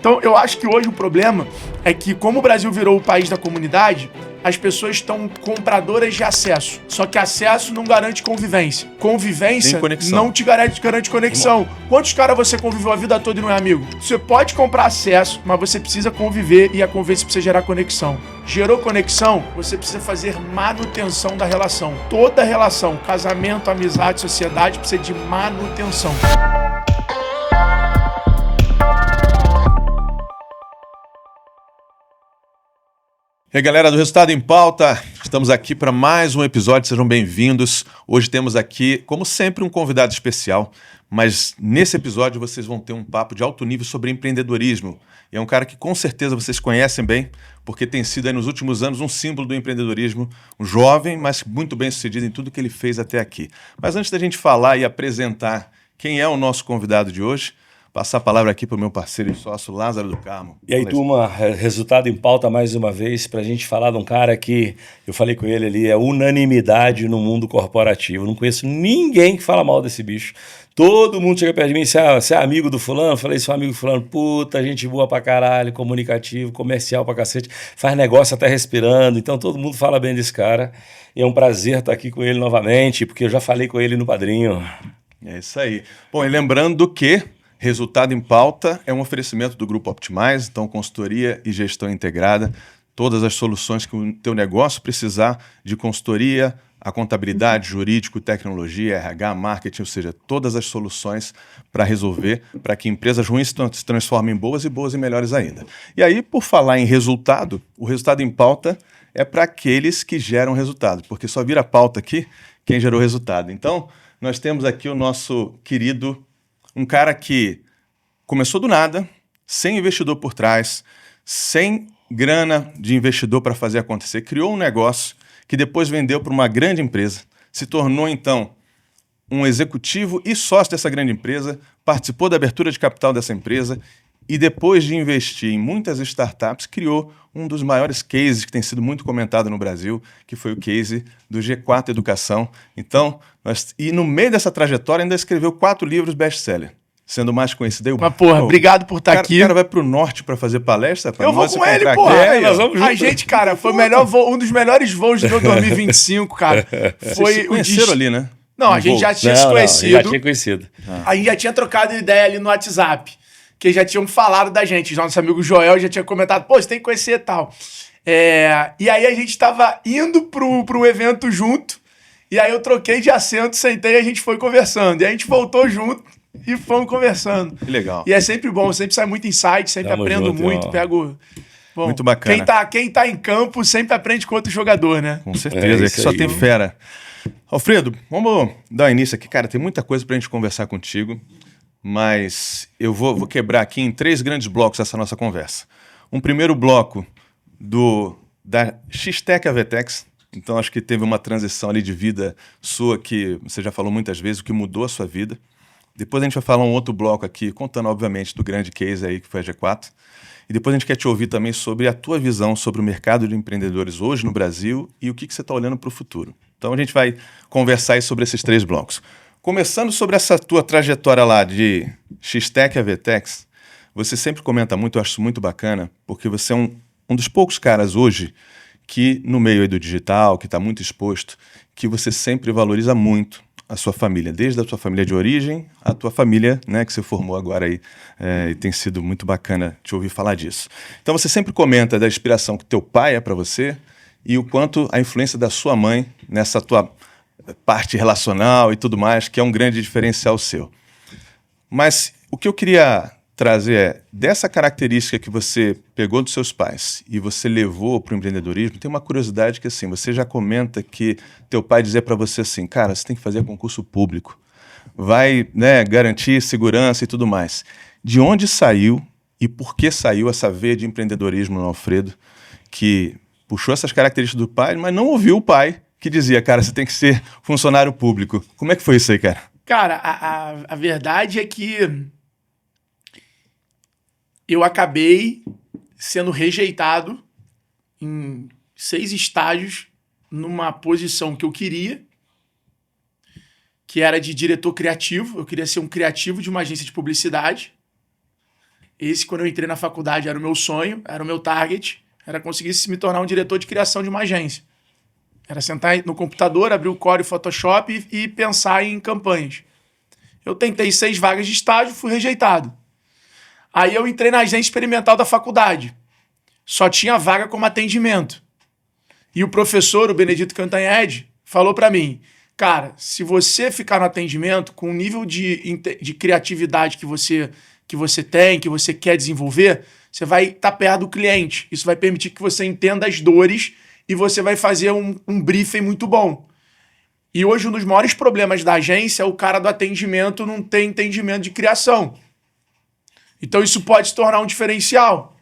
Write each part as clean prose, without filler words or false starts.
Então, eu acho que hoje o problema é que, como o Brasil virou o país da comunidade, as pessoas estão compradoras de acesso. Só que acesso não garante convivência. Convivência não te garante conexão. Quantos caras você conviveu a vida toda e não é amigo? Você pode comprar acesso, mas você precisa conviver e a convivência precisa gerar conexão. Gerou conexão, você precisa fazer manutenção da relação. Toda relação, casamento, amizade, sociedade, precisa de manutenção. E aí, galera do Resultado em Pauta, estamos aqui para mais um episódio, sejam bem-vindos. Hoje temos aqui, como sempre, um convidado especial, mas nesse episódio vocês vão ter um papo de alto nível sobre empreendedorismo. E é um cara que com certeza vocês conhecem bem, porque tem sido aí nos últimos anos um símbolo do empreendedorismo, um jovem, mas muito bem sucedido em tudo que ele fez até aqui. Mas antes da gente falar e apresentar quem é o nosso convidado de hoje, passar a palavra aqui para o meu parceiro e sócio, Lázaro do Carmo. E aí, turma, Resultado em Pauta mais uma vez, para a gente falar de um cara que, eu falei com ele ali, é unanimidade no mundo corporativo. Não conheço ninguém que fala mal desse bicho. Todo mundo chega perto de mim, você é amigo do fulano? Eu falei, sou amigo do fulano. Puta, gente boa pra caralho, comunicativo, comercial pra cacete, faz negócio até respirando. Então todo mundo fala bem desse cara. E é um prazer estar aqui com ele novamente, porque eu já falei com ele no Padrinho. É isso aí. Bom, e lembrando que Resultado em Pauta é um oferecimento do Grupo Optimize, então consultoria e gestão integrada, todas as soluções que o teu negócio precisar de consultoria, a contabilidade, jurídico, tecnologia, RH, marketing, ou seja, todas as soluções para resolver, para que empresas ruins se transformem em boas e boas e melhores ainda. E aí, por falar em resultado, o Resultado em Pauta é para aqueles que geram resultado, porque só vira pauta aqui quem gerou resultado. Então, nós temos aqui o nosso querido, um cara que começou do nada, sem investidor por trás, sem grana de investidor para fazer acontecer, criou um negócio que depois vendeu para uma grande empresa, se tornou então um executivo e sócio dessa grande empresa, participou da abertura de capital dessa empresa e depois de investir em muitas startups, criou um dos maiores cases que tem sido muito comentado no Brasil, que foi o case do G4 Educação. Então, e no meio dessa trajetória ainda escreveu 4 livros best-seller, sendo mais conhecido. Mas, porra, obrigado por estar aqui. O cara vai pro norte para fazer palestra? Eu vou com ele, porra. Nós vamos junto. A gente, cara, foi um dos melhores voos do meu 2025, cara. Foi se conheceram ali, né? Não, a gente já tinha se conhecido. Já tinha conhecido. A gente já tinha trocado ideia ali no WhatsApp, que já tinham falado da gente. Nosso amigo Joel já tinha comentado, pô, você tem que conhecer e tal. E aí a gente tava indo pro evento junto, e aí eu troquei de assento, sentei e a gente foi conversando. E a gente voltou junto e fomos conversando. Que legal. E é sempre bom, sempre sai muito insight, sempre aprendo muito, pego... Bom, muito bacana. Quem tá em campo sempre aprende com outro jogador, né? Com certeza, é que só tem fera. Alfredo, vamos dar início aqui. Cara, tem muita coisa pra gente conversar contigo, mas eu vou quebrar aqui em 3 grandes blocos essa nossa conversa. Um primeiro bloco da X-Tech a Vetex. Então acho que teve uma transição ali de vida sua que você já falou muitas vezes, o que mudou a sua vida. Depois a gente vai falar um outro bloco aqui, contando obviamente do grande case aí que foi a G4. E depois a gente quer te ouvir também sobre a tua visão sobre o mercado de empreendedores hoje no Brasil e o que você está olhando para o futuro. Então a gente vai conversar aí sobre esses 3 blocos. Começando sobre essa tua trajetória lá de X-Tech a Vetex, você sempre comenta muito, eu acho isso muito bacana, porque você é um dos poucos caras hoje que no meio aí do digital, que está muito exposto, que você sempre valoriza muito a sua família, desde a sua família de origem, a tua família, né, que você formou agora aí, e tem sido muito bacana te ouvir falar disso. Então você sempre comenta da inspiração que teu pai é para você e o quanto a influência da sua mãe nessa tua parte relacional e tudo mais, que é um grande diferencial seu. Mas o que eu queria trazer é, dessa característica que você pegou dos seus pais e você levou para o empreendedorismo, tem uma curiosidade que assim, você já comenta que teu pai dizia para você assim, cara, você tem que fazer concurso público, vai, né, garantir segurança e tudo mais. De onde saiu e por que saiu essa veia de empreendedorismo no Alfredo, que puxou essas características do pai, mas não ouviu o pai que dizia, cara, você tem que ser funcionário público. Como é que foi isso aí, cara? Cara, a verdade é que eu acabei sendo rejeitado em 6 estágios numa posição que eu queria, que era de diretor criativo. Eu queria ser um criativo de uma agência de publicidade. Esse, quando eu entrei na faculdade, era o meu sonho, era o meu target, era conseguir me tornar um diretor de criação de uma agência. Era sentar no computador, abrir o Core e o Photoshop e pensar em campanhas. Eu tentei 6 vagas de estágio, fui rejeitado. Aí eu entrei na agência experimental da faculdade. Só tinha vaga como atendimento. E o professor, o Benedito Cantanhede, falou para mim, cara, se você ficar no atendimento com o nível de criatividade que você tem, que você quer desenvolver, você vai estar perto do cliente. Isso vai permitir que você entenda as dores e você vai fazer um briefing muito bom. E hoje um dos maiores problemas da agência é o cara do atendimento não ter entendimento de criação. Então isso pode se tornar um diferencial.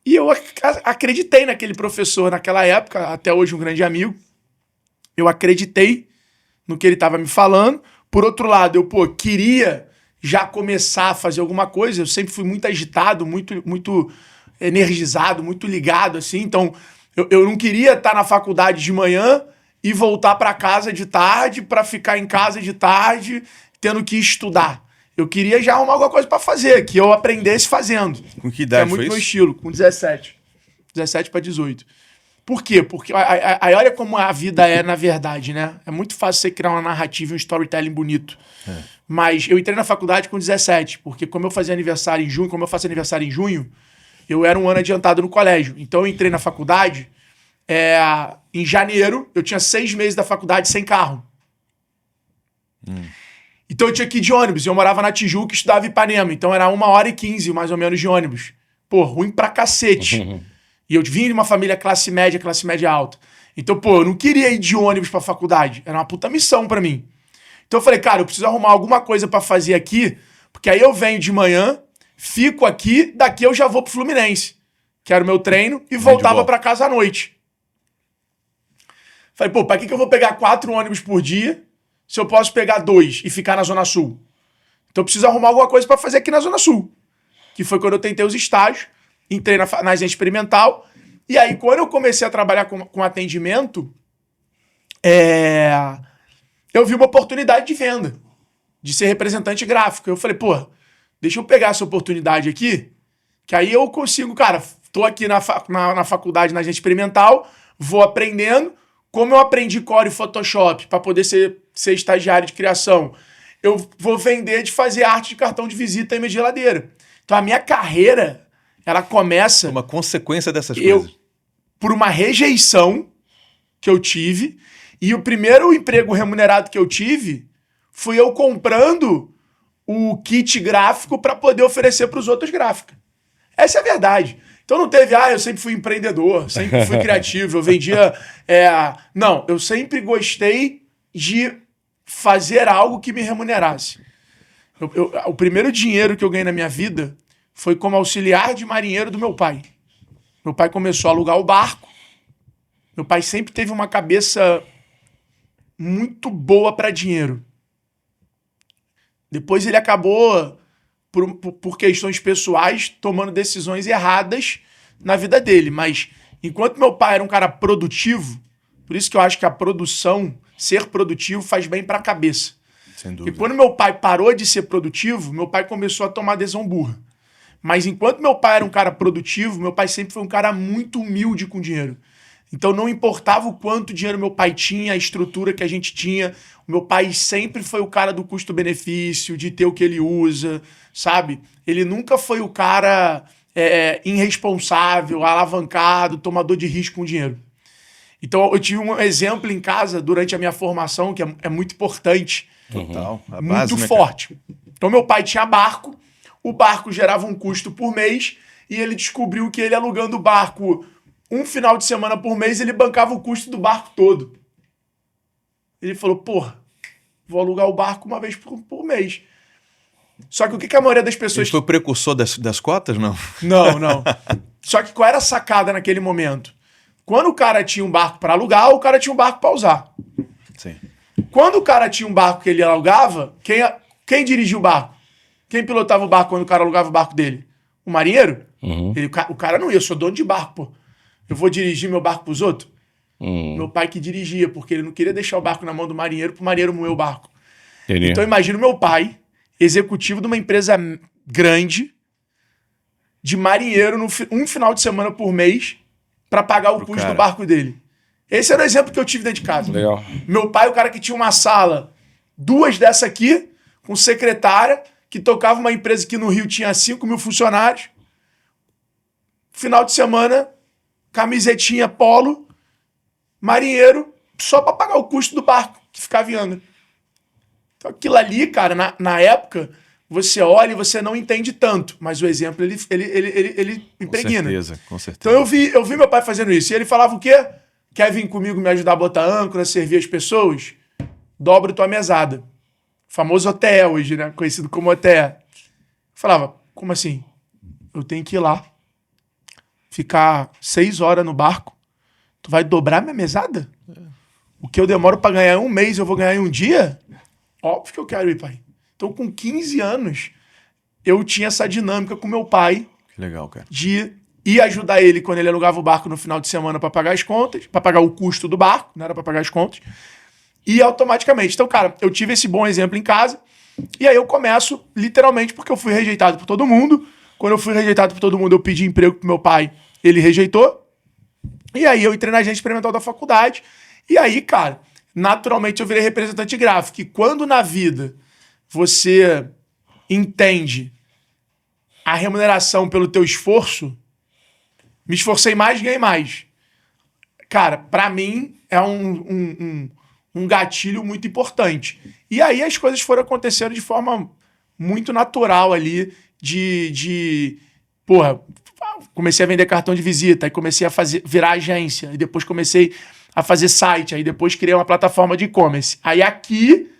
E eu acreditei naquele professor naquela época, até hoje um grande amigo. Eu acreditei no que ele estava me falando. Por outro lado, eu queria já começar a fazer alguma coisa. Eu sempre fui muito agitado, muito energizado, muito ligado, assim. Então, eu não queria estar na faculdade de manhã e voltar para casa de tarde, para ficar em casa de tarde, tendo que estudar. Eu queria já arrumar alguma coisa para fazer, que eu aprendesse fazendo. Com que idade foi foi muito meu isso? estilo, com 17. 17 para 18. Por quê? Porque aí olha como a vida é na verdade, né? É muito fácil você criar uma narrativa e um storytelling bonito. Mas eu entrei na faculdade com 17, porque como eu faço aniversário em junho, eu era um ano adiantado no colégio. Então eu entrei na faculdade, em janeiro, eu tinha 6 meses da faculdade sem carro. Então eu tinha que ir de ônibus. Eu morava na Tijuca e estudava em Ipanema. Então era 1h15, mais ou menos, de ônibus. Pô, ruim pra cacete. E eu vim de uma família classe média alta. Então, eu não queria ir de ônibus pra faculdade. Era uma puta missão pra mim. Então eu falei, cara, eu preciso arrumar alguma coisa pra fazer aqui, porque aí eu venho de manhã, fico aqui, daqui eu já vou pro Fluminense, que era o meu treino, e voltava pra casa à noite. Falei, pra que eu vou pegar 4 ônibus por dia, se eu posso pegar 2 e ficar na Zona Sul? Então eu preciso arrumar alguma coisa pra fazer aqui na Zona Sul. Que foi quando eu tentei os estágios, entrei na agência experimental, e aí quando eu comecei a trabalhar com atendimento, eu vi uma oportunidade de venda, de ser representante gráfico. Eu falei, deixa eu pegar essa oportunidade aqui, que aí eu consigo, cara, tô aqui na faculdade, na agência experimental, vou aprendendo, como eu aprendi Core e Photoshop para poder ser estagiário de criação, eu vou vender de fazer arte de cartão de visita em minha geladeira. Então a minha carreira, ela começa... Uma consequência dessas coisas. Por uma rejeição que eu tive, e o primeiro emprego remunerado que eu tive fui eu comprando o kit gráfico para poder oferecer para os outros gráficos. Essa é a verdade. Então não teve, eu sempre fui empreendedor, sempre fui criativo, eu vendia... Não, eu sempre gostei de fazer algo que me remunerasse. O primeiro dinheiro que eu ganhei na minha vida foi como auxiliar de marinheiro do meu pai. Meu pai começou a alugar o barco. Meu pai sempre teve uma cabeça muito boa para dinheiro. Depois ele acabou, por questões pessoais, tomando decisões erradas na vida dele. Mas enquanto meu pai era um cara produtivo, por isso que eu acho que a produção, ser produtivo, faz bem para a cabeça. Sem dúvida. E quando meu pai parou de ser produtivo, meu pai começou a tomar decisão burra. Mas enquanto meu pai era um cara produtivo, meu pai sempre foi um cara muito humilde com dinheiro. Então não importava o quanto dinheiro meu pai tinha, a estrutura que a gente tinha, o meu pai sempre foi o cara do custo-benefício, de ter o que ele usa, sabe? Ele nunca foi o cara irresponsável, alavancado, tomador de risco com dinheiro. Então eu tive um exemplo em casa durante a minha formação, que é muito importante, Total. A muito base, né, forte. Então meu pai tinha barco, o barco gerava um custo por mês, e ele descobriu que ele alugando o barco um final de semana por mês, ele bancava o custo do barco todo. Ele falou, vou alugar o barco uma vez por mês. Só que o que a maioria das pessoas... Ele foi o precursor das cotas, não? Não. Só que qual era a sacada naquele momento? Quando o cara tinha um barco para alugar, o cara tinha um barco para usar. Sim. Quando o cara tinha um barco que ele alugava, quem dirigia o barco? Quem pilotava o barco quando o cara alugava o barco dele? O marinheiro? O cara não ia, eu sou dono de barco, Eu vou dirigir meu barco pros outros? Meu pai que dirigia, porque ele não queria deixar o barco na mão do marinheiro pro marinheiro moer o barco. Entendi. Então imagina o meu pai, executivo de uma empresa grande, de marinheiro um final de semana por mês para pagar o custo do barco dele. Esse era o exemplo que eu tive dentro de casa. Legal. Meu pai, o cara que tinha uma sala, 2 dessa aqui, com secretária, que tocava uma empresa que no Rio tinha 5 mil funcionários. Final de semana, camisetinha polo, marinheiro, só para pagar o custo do barco que ficava em Angra. Então aquilo ali, cara, na época, você olha e você não entende tanto, mas o exemplo, ele impregna. Com certeza. Então eu vi meu pai fazendo isso. E ele falava o quê? Quer vir comigo me ajudar a botar âncora, servir as pessoas? Dobra tua mesada. O famoso OTE hoje, né? Conhecido como OTE. Eu falava, como assim? Eu tenho que ir lá, ficar 6 horas no barco. Tu vai dobrar minha mesada? O que eu demoro pra ganhar em 1 mês, eu vou ganhar em 1 dia? Óbvio que eu quero ir, pai. Então, com 15 anos, eu tinha essa dinâmica com meu pai. Que legal, cara. De ir ajudar ele quando ele alugava o barco no final de semana pra pagar as contas, pra pagar o custo do barco, não era pra pagar as contas. E automaticamente. Então, cara, eu tive esse bom exemplo em casa. E aí eu começo, literalmente, porque eu fui rejeitado por todo mundo. Quando eu fui rejeitado por todo mundo, eu pedi emprego pro meu pai. Ele rejeitou. E aí eu entrei na agência experimental da faculdade. E aí, cara, naturalmente eu virei representante gráfico. E quando na vida você entende a remuneração pelo teu esforço, me esforcei mais, ganhei mais. Cara, pra mim é um gatilho muito importante. E aí as coisas foram acontecendo de forma muito natural ali, porra, comecei a vender cartão de visita, aí comecei a virar agência, e depois comecei a fazer site, aí depois criei uma plataforma de e-commerce. Aí aqui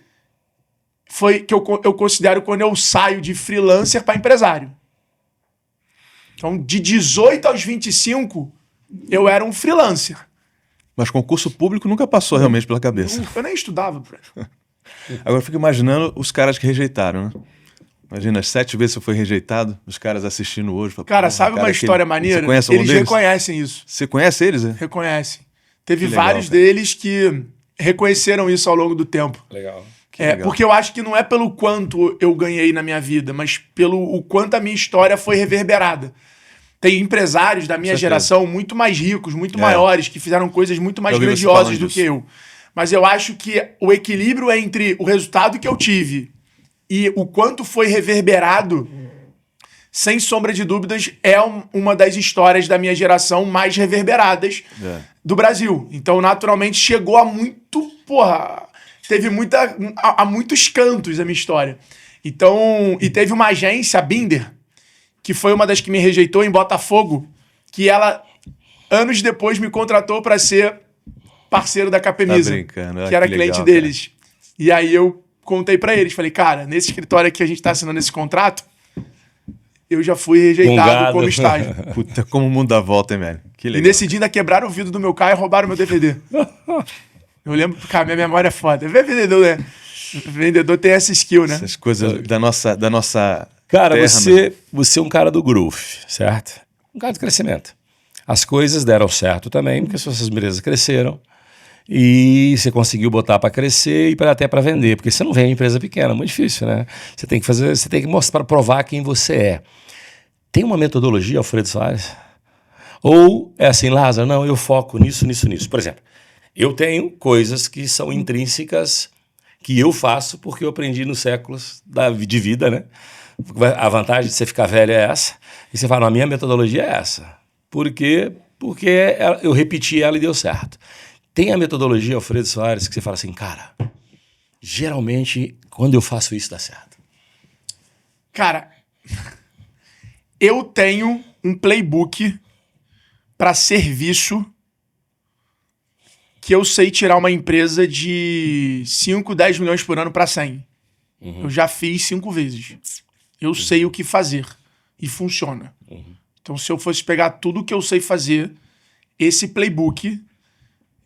foi que eu considero quando eu saio de freelancer para empresário. Então, de 18 aos 25, eu era um freelancer. Mas concurso público nunca passou realmente pela cabeça. Eu nem estudava. Agora eu fico imaginando os caras que rejeitaram, né? Imagina, as 7 vezes que você foi rejeitado, os caras assistindo hoje. Cara, sabe uma história maneira? Você conhece algum deles? Eles reconhecem isso. Você conhece eles, né? Reconhecem. Teve vários deles que reconheceram isso ao longo do tempo. Legal. Legal. Porque eu acho que não é pelo quanto eu ganhei na minha vida, mas pelo o quanto a minha história foi reverberada. Tem empresários da minha geração muito mais ricos, muito maiores, que fizeram coisas muito mais grandiosas do que eu. Mas eu acho que o equilíbrio entre o resultado que eu tive e o quanto foi reverberado, sem sombra de dúvidas, é uma das histórias da minha geração mais reverberadas do Brasil. Então, naturalmente, chegou a muito... Porra... Teve a muitos cantos a minha história. Então, e teve uma agência, a Binder, que foi uma das que me rejeitou em Botafogo, que ela, anos depois, me contratou para ser parceiro da Capemisa, que era cliente deles. Cara. E aí eu contei para eles, falei, cara, nesse escritório aqui a gente tá assinando esse contrato, eu já fui rejeitado como estágio. Puta, como o mundo dá volta, hein, velho? Que legal. E nesse dia ainda quebraram o vidro do meu carro e roubaram meu DVD. Eu lembro, cara, minha memória é foda. Vendedor, né? Vendedor tem essa skill, né? Essas coisas da nossa cara, você é um cara do growth, certo? Um cara de crescimento. As coisas deram certo também, porque suas empresas cresceram e você conseguiu botar para crescer e até para vender, porque você não vende empresa pequena, é muito difícil, né? Você tem que mostrar, provar quem você é. Tem uma metodologia, Alfredo Soares? Ou é assim, Lázaro, não, eu foco nisso. Por exemplo, eu tenho coisas que são intrínsecas que eu faço porque eu aprendi nos séculos de vida, né? A vantagem de você ficar velho é essa. E você fala, não, a minha metodologia é essa. Por quê? Porque eu repeti ela e deu certo. Tem a metodologia, Alfredo Soares, que você fala assim, cara, geralmente quando eu faço isso dá certo. Cara, eu tenho um playbook para serviço que eu sei tirar uma empresa de 5, 10 milhões por ano para 100. Uhum. Eu já fiz 5 vezes. Eu sei o que fazer. E funciona. Uhum. Então, se eu fosse pegar tudo que eu sei fazer, esse playbook,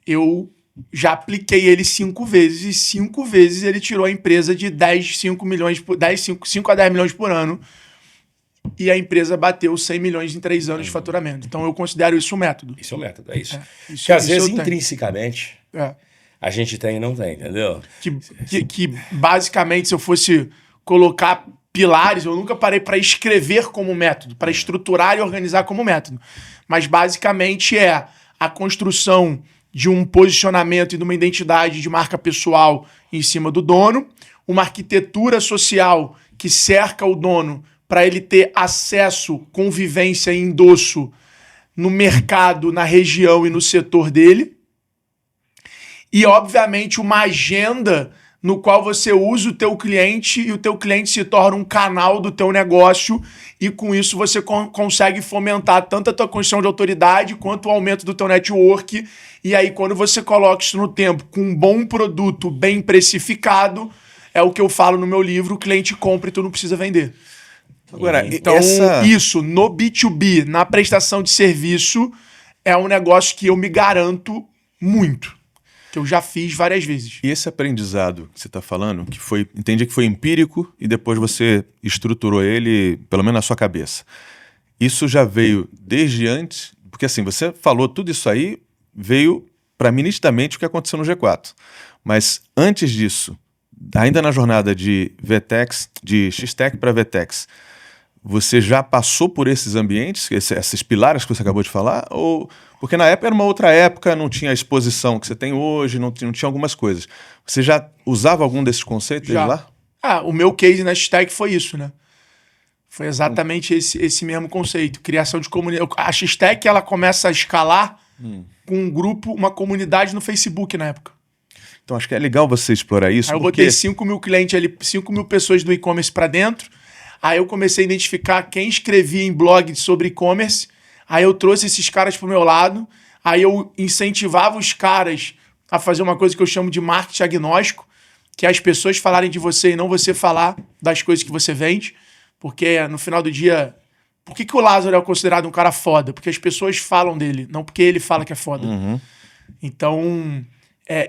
eu já apliquei ele 5 vezes. E 5 vezes ele tirou a empresa de 5 a 10 milhões por ano. E a empresa bateu 100 milhões em 3 anos de faturamento. Então, eu considero isso um método. Isso é um método, é isso. Que às vezes, intrinsecamente, a gente tem e não tem, entendeu? Que basicamente, se eu fosse colocar pilares, eu nunca parei para escrever como método, para estruturar e organizar como método. Mas basicamente é a construção de um posicionamento e de uma identidade de marca pessoal em cima do dono, uma arquitetura social que cerca o dono para ele ter acesso, convivência e endosso no mercado, na região e no setor dele. E, obviamente, uma agenda no qual você usa o teu cliente e o teu cliente se torna um canal do teu negócio e com isso você consegue fomentar tanto a tua construção de autoridade quanto o aumento do teu network. E aí quando você coloca isso no tempo com um bom produto bem precificado, é o que eu falo no meu livro, o cliente compra e tu não precisa vender. Agora, então isso no B2B, na prestação de serviço, é um negócio que eu me garanto muito. Que eu já fiz várias vezes. E esse aprendizado que você está falando, que foi, entendi que foi empírico e depois você estruturou ele, pelo menos na sua cabeça. Isso já veio desde antes, porque assim, você falou tudo isso aí, veio para mim nitidamente o que aconteceu no G4. Mas antes disso, ainda na jornada de VTEX, de X-Tech para VTEX, você já passou por esses ambientes, esses pilares que você acabou de falar? Ou porque na época era uma outra época, não tinha a exposição que você tem hoje, não tinha algumas coisas. Você já usava algum desses conceitos lá? O meu case na X-Tech foi isso, né? Foi exatamente esse mesmo conceito. Criação de comunidade. A X-Tech, ela começa a escalar com um grupo, uma comunidade no Facebook na época. Então acho que é legal você explorar isso. Aí eu botei 5 mil clientes ali, 5 mil pessoas do e-commerce para dentro. Aí eu comecei a identificar quem escrevia em blog sobre e-commerce. Aí eu trouxe esses caras pro meu lado. Aí eu incentivava os caras a fazer uma coisa que eu chamo de marketing agnóstico, que é as pessoas falarem de você e não você falar das coisas que você vende. Porque no final do dia... Por que o Lázaro é considerado um cara foda? Porque as pessoas falam dele, não porque ele fala que é foda. Então...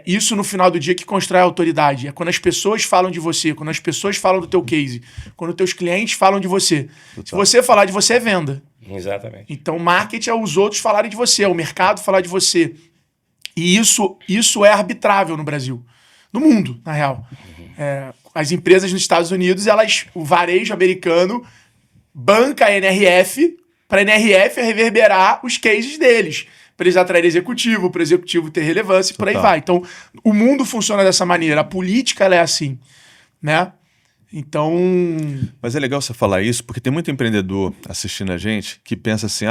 isso no final do dia que constrói a autoridade. É quando as pessoas falam de você, quando as pessoas falam do teu case, quando teus clientes falam de você. Total. Se você falar de você, é venda. Exatamente. Então, marketing é os outros falarem de você, é o mercado falar de você. E isso é arbitrável no Brasil. No mundo, na real. As empresas nos Estados Unidos, o varejo americano banca a NRF para a NRF reverberar os cases deles. Para eles atraírem executivo, para o executivo ter relevância e por aí vai. Então, o mundo funciona dessa maneira. A política, ela é assim, né? Então... Mas é legal você falar isso, porque tem muito empreendedor assistindo a gente que pensa assim,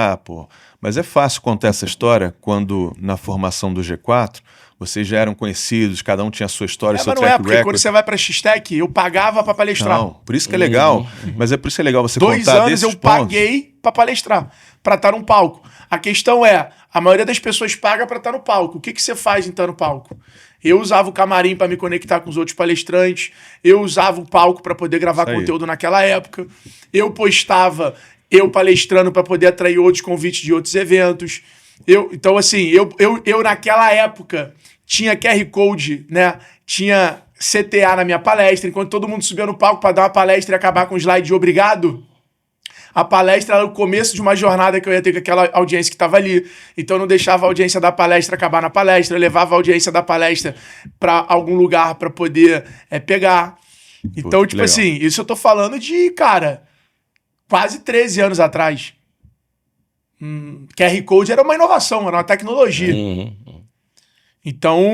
mas é fácil contar essa história quando na formação do G4 vocês já eram conhecidos, cada um tinha a sua história, seu track record. Porque quando você vai para a X-Tech, eu pagava para palestrar. Não, por isso que é legal. Mas é por isso que é legal você contar desses pontos. 2 anos eu paguei para palestrar, para estar num palco. A questão é, a maioria das pessoas paga para estar no palco. O que você faz então no palco? Eu usava o camarim para me conectar com os outros palestrantes. Eu usava o palco para poder gravar conteúdo naquela época. Eu postava eu palestrando para poder atrair outros convites de outros eventos. Então, assim, eu naquela época tinha QR Code, né? Tinha CTA na minha palestra. Enquanto todo mundo subia no palco para dar uma palestra e acabar com o slide de obrigado, a palestra era o começo de uma jornada que eu ia ter com aquela audiência que estava ali. Então eu não deixava a audiência da palestra acabar na palestra, eu levava a audiência da palestra para algum lugar para poder pegar. Então, tipo assim, isso eu tô falando de, cara, quase 13 anos atrás. QR Code era uma inovação, era uma tecnologia. Então,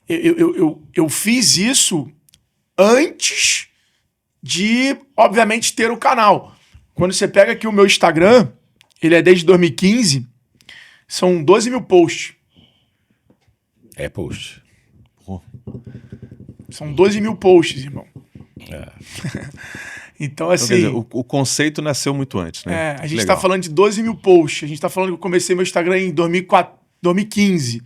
eu fiz isso antes de, obviamente, ter o canal. Quando você pega aqui o meu Instagram, ele é desde 2015, são 12 mil posts. É post. São 12 mil posts, irmão. Então, assim... Então, quer dizer, o conceito nasceu muito antes, né? A gente tá falando de 12 mil posts. A gente tá falando que eu comecei meu Instagram em 2015.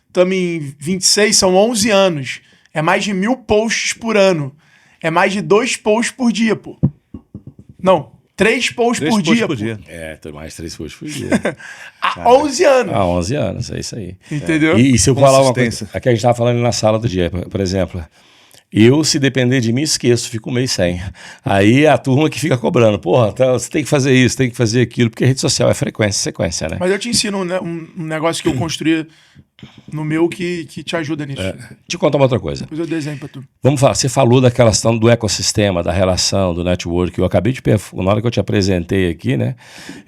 Estamos em 26, são 11 anos. É mais de 1000 posts por ano. É mais de 2 posts por dia, pô. Não, 3 posts por dia. Mais 3 posts por dia. Há 11 anos. Há 11 anos, é isso aí. Entendeu? E se eu falar uma coisa... Aqui a gente tava falando na sala do dia, por exemplo... Eu, se depender de mim, esqueço, fico meio sem. Aí a turma que fica cobrando, porra, você tem que fazer isso, tem que fazer aquilo, porque a rede social é frequência e sequência, né? Mas eu te ensino um negócio que eu construí no meu que te ajuda nisso. Te contar uma outra coisa. Depois eu desenho pra tu. Vamos falar, você falou daquela questão do ecossistema, da relação, do network. Eu acabei de, na hora que eu te apresentei aqui, né?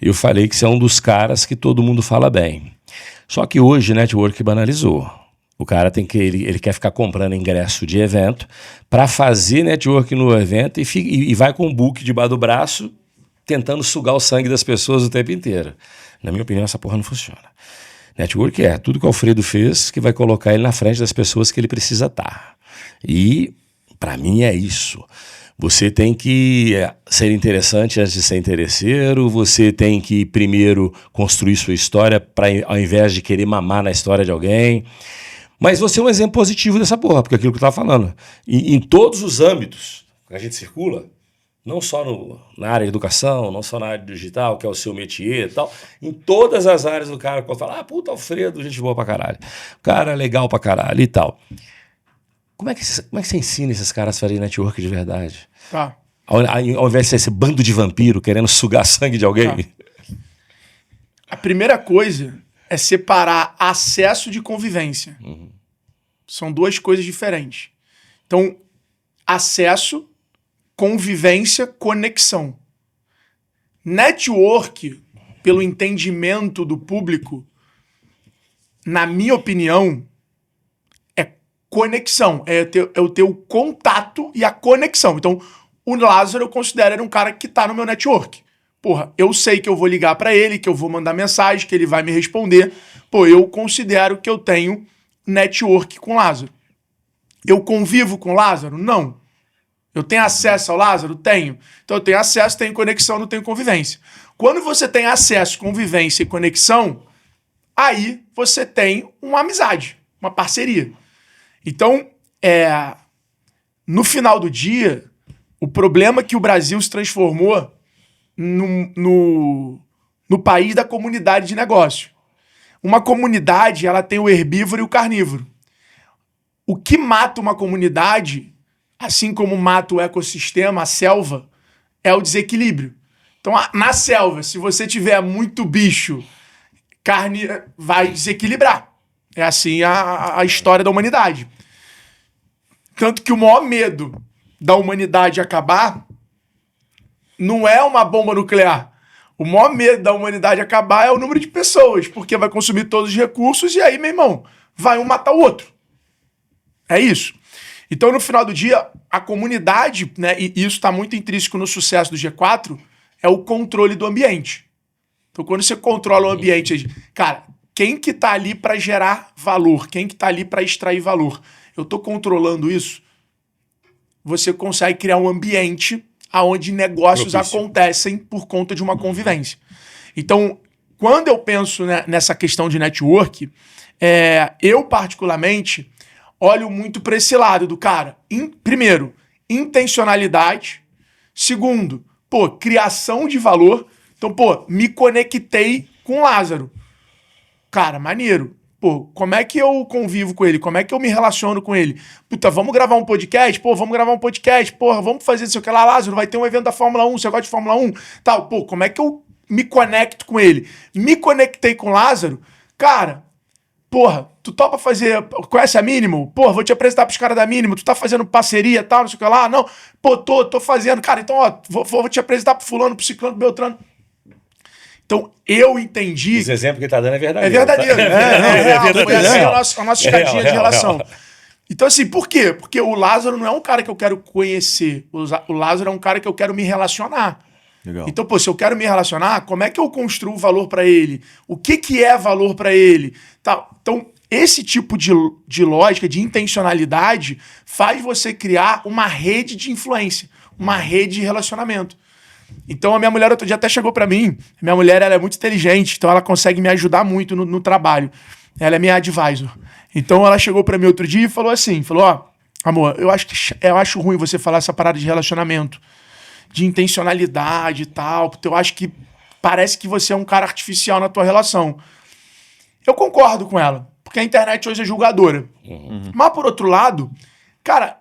Eu falei que você é um dos caras que todo mundo fala bem. Só que hoje network banalizou. O cara ele quer ficar comprando ingresso de evento para fazer network no evento e vai com o book debaixo do braço tentando sugar o sangue das pessoas o tempo inteiro. Na minha opinião, essa porra não funciona. Network é tudo que o Alfredo fez que vai colocar ele na frente das pessoas que ele precisa estar. E, para mim, é isso. Você tem que ser interessante antes de ser interesseiro, você tem que primeiro construir sua história ao invés de querer mamar na história de alguém. Mas você é um exemplo positivo dessa porra, porque é aquilo que eu estava falando. Em todos os âmbitos que a gente circula, não só na área de educação, não só na área digital, que é o seu métier e tal, em todas as áreas o cara pode falar, puta, Alfredo, gente boa pra caralho. O cara é legal pra caralho e tal. Como é que você ensina esses caras a fazerem network de verdade? Tá. Ao invés de ser esse bando de vampiro querendo sugar sangue de alguém? Tá. A primeira coisa é separar acesso de convivência. São duas coisas diferentes. Então, acesso, convivência, conexão. Network, pelo entendimento do público, na minha opinião, é conexão. É o teu contato e a conexão. Então, o Lázaro eu considero um cara que tá no meu network. Porra, eu sei que eu vou ligar pra ele, que eu vou mandar mensagem, que ele vai me responder. Pô, eu considero que eu tenho network com o Lázaro. Eu convivo com o Lázaro? Não. Eu tenho acesso ao Lázaro? Tenho. Então eu tenho acesso, tenho conexão, não tenho convivência. Quando você tem acesso, convivência e conexão, aí você tem uma amizade, uma parceria. Então, no final do dia, o problema é que o Brasil se transformou no país da comunidade de negócio. Uma comunidade, ela tem o herbívoro e o carnívoro. O que mata uma comunidade, assim como mata o ecossistema, a selva, é o desequilíbrio. Então, na selva, se você tiver muito bicho, carne vai desequilibrar. É assim a história da humanidade. Tanto que o maior medo da humanidade acabar não é uma bomba nuclear. O maior medo da humanidade acabar é o número de pessoas, porque vai consumir todos os recursos e aí, meu irmão, vai um matar o outro. É isso. Então, no final do dia, a comunidade, né, e isso está muito intrínseco no sucesso do G4, é o controle do ambiente. Então, quando você controla o ambiente, cara, quem que tá ali para gerar valor? Quem que tá ali para extrair valor? Eu tô controlando isso. Você consegue criar um ambiente onde negócios acontecem por conta de uma convivência. Então, quando eu penso, né, nessa questão de network, eu particularmente olho muito para esse lado do cara. Primeiro, intencionalidade. Segundo, criação de valor. Então, me conectei com o Lázaro. Cara, maneiro. Como é que eu convivo com ele? Como é que eu me relaciono com ele? Puta, vamos gravar um podcast? Vamos gravar um podcast. Porra, vamos fazer isso aqui lá, Lázaro, vai ter um evento da Fórmula 1, você gosta de Fórmula 1? Tal, como é que eu me conecto com ele? Me conectei com o Lázaro, cara, porra, tu topa fazer, conhece a Mínimo? Porra, vou te apresentar pros caras da Mínimo, tu tá fazendo parceria e tal, não sei o que lá? Não, tô fazendo. Cara, então, vou te apresentar pro fulano, pro ciclano, pro Beltrano. Então, eu entendi... Esse exemplo que ele tá dando é verdadeiro. É verdadeiro. Foi assim a nossa escadinha de relação. Então, assim, por quê? Porque o Lázaro não é um cara que eu quero conhecer. O Lázaro é um cara que eu quero me relacionar. Legal. Então, se eu quero me relacionar, como é que eu construo valor para ele? O que é valor para ele? Tá. Então, esse tipo de lógica, de intencionalidade, faz você criar uma rede de influência, uma rede de relacionamento. Então, a minha mulher outro dia até chegou pra mim. Minha mulher, ela é muito inteligente, então ela consegue me ajudar muito no trabalho. Ela é minha advisor. Então, ela chegou pra mim outro dia e falou assim, amor, eu acho ruim você falar essa parada de relacionamento, de intencionalidade e tal, porque eu acho que parece que você é um cara artificial na tua relação. Eu concordo com ela, porque a internet hoje é julgadora. Mas, por outro lado, cara,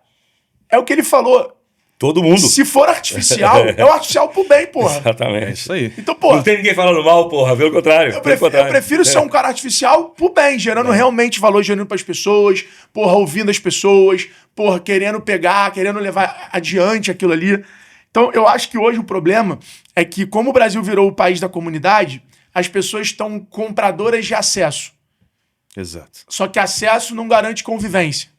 É o que ele falou. Todo mundo. Se for artificial, é o artificial pro bem, porra. Exatamente. É isso aí. Então, porra, não tem ninguém falando mal, porra. Pelo contrário. Eu prefiro ser um cara artificial pro bem, gerando realmente valor genuíno pras pessoas, porra, ouvindo as pessoas, porra, querendo pegar, querendo levar adiante aquilo ali. Então, eu acho que hoje o problema é que, como o Brasil virou o país da comunidade, as pessoas estão compradoras de acesso. Exato. Só que acesso não garante convivência.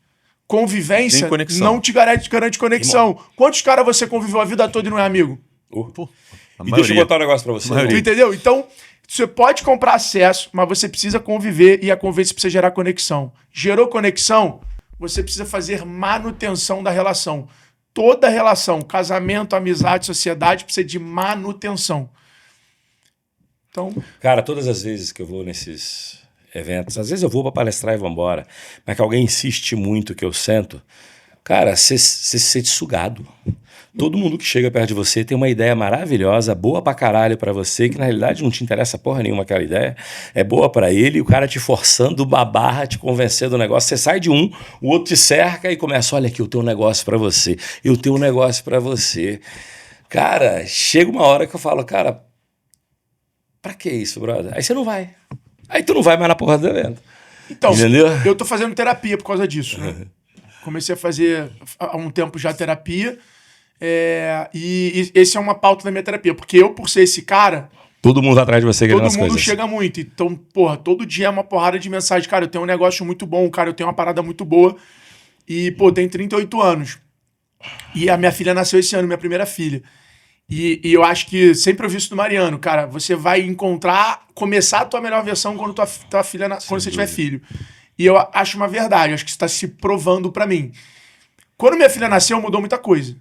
Convivência não te garante conexão. Irmão. Quantos caras você conviveu a vida toda e não é amigo? Pô, E deixa eu botar um negócio pra você. Tu entendeu? Então, você pode comprar acesso, mas você precisa conviver e a convivência precisa gerar conexão. Gerou conexão, você precisa fazer manutenção da relação. Toda relação, casamento, amizade, sociedade, precisa de manutenção. Então... Cara, todas as vezes que eu vou nesses eventos, às vezes eu vou pra palestrar e vou embora, mas que alguém insiste muito que eu sento, cara, você se sente sugado. Todo mundo que chega perto de você tem uma ideia maravilhosa, boa pra caralho pra você, que na realidade não te interessa porra nenhuma aquela ideia, é boa pra ele, e o cara te forçando uma barra, te convencer do negócio, você sai de um, o outro te cerca e começa, olha aqui, eu tenho um negócio pra você, eu tenho um negócio pra você. Cara, chega uma hora que eu falo, cara, pra que isso, brother? Aí você não vai. Aí tu não vai mais na porra do evento. Então, entendeu? Eu tô fazendo terapia por causa disso, né? Comecei a fazer há um tempo já terapia, e esse é uma pauta da minha terapia, porque eu, por ser esse cara... Todo mundo atrás de você querendo as coisas. Todo mundo coisas. chega muito. Então, porra, todo dia é uma porrada de mensagem. Cara, eu tenho um negócio muito bom, cara, eu tenho uma parada muito boa. E, pô, tenho 38 anos. E a minha filha nasceu esse ano, minha primeira filha. E eu acho que, sempre ouvi isso do Mariano, cara, você vai começar a tua melhor versão quando tua filha, quando você tiver filho. E eu acho uma verdade, acho que isso tá se provando pra mim. Quando minha filha nasceu, mudou muita coisa.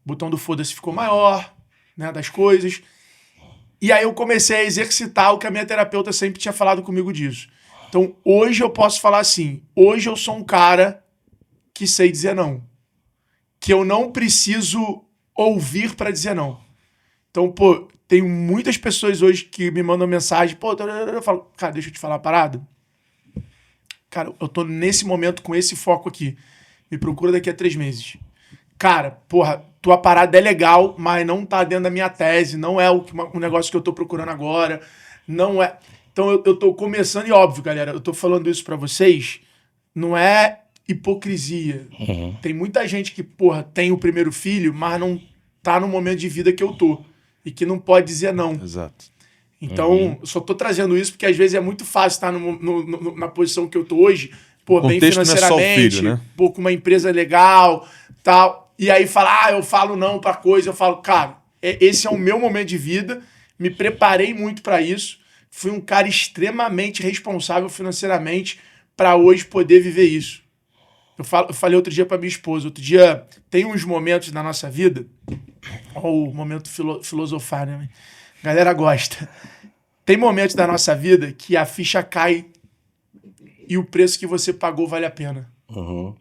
O botão do foda-se ficou maior, né, das coisas. E aí eu comecei a exercitar o que a minha terapeuta sempre tinha falado comigo disso. Então, hoje eu posso falar assim, hoje eu sou um cara que sei dizer não. Que eu não preciso ouvir pra dizer não. Então, pô, tem muitas pessoas hoje que me mandam mensagem, pô, eu falo, cara, deixa eu te falar uma parada. Cara, eu tô nesse momento com esse foco aqui. Me procura daqui a 3 meses. Cara, porra, tua parada é legal, mas não tá dentro da minha tese, não é o negócio que eu tô procurando agora, não é... Então eu tô começando, e óbvio, galera, eu tô falando isso pra vocês, não é hipocrisia. Uhum. Tem muita gente que, porra, tem o primeiro filho, mas não tá no momento de vida que eu tô. E que não pode dizer não. Exato. Então, eu só tô trazendo isso porque às vezes é muito fácil estar na posição que eu tô hoje, pô, bem financeiramente, não é só o filho, né? Pô, com uma empresa legal, tal. E aí fala, eu falo não pra coisa, eu falo, cara, esse é o meu momento de vida, me preparei muito pra isso, fui um cara extremamente responsável financeiramente pra hoje poder viver isso. Eu falei outro dia pra minha esposa, outro dia tem uns momentos na nossa vida, ó, o momento filosofar, né? A galera gosta. Tem momentos da nossa vida que a ficha cai e o preço que você pagou vale a pena. Uhum.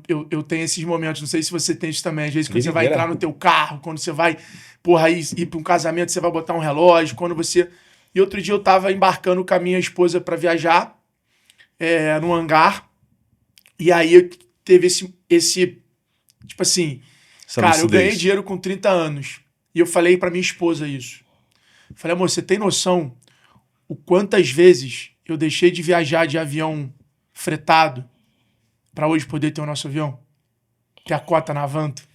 Eu tenho esses momentos, não sei se você tem isso também. Às vezes quando você vai entrar no teu carro, quando você vai, porra, ir pra um casamento, você vai botar um relógio, quando você... E outro dia eu tava embarcando com a minha esposa pra viajar, no hangar, e aí teve esse tipo assim, essa cara, lucidez. eu ganhei dinheiro com 30 anos. E eu falei pra minha esposa isso. Falei, amor, você tem noção o quantas vezes eu deixei de viajar de avião fretado pra hoje poder ter o nosso avião? Que é a cota na Avanto.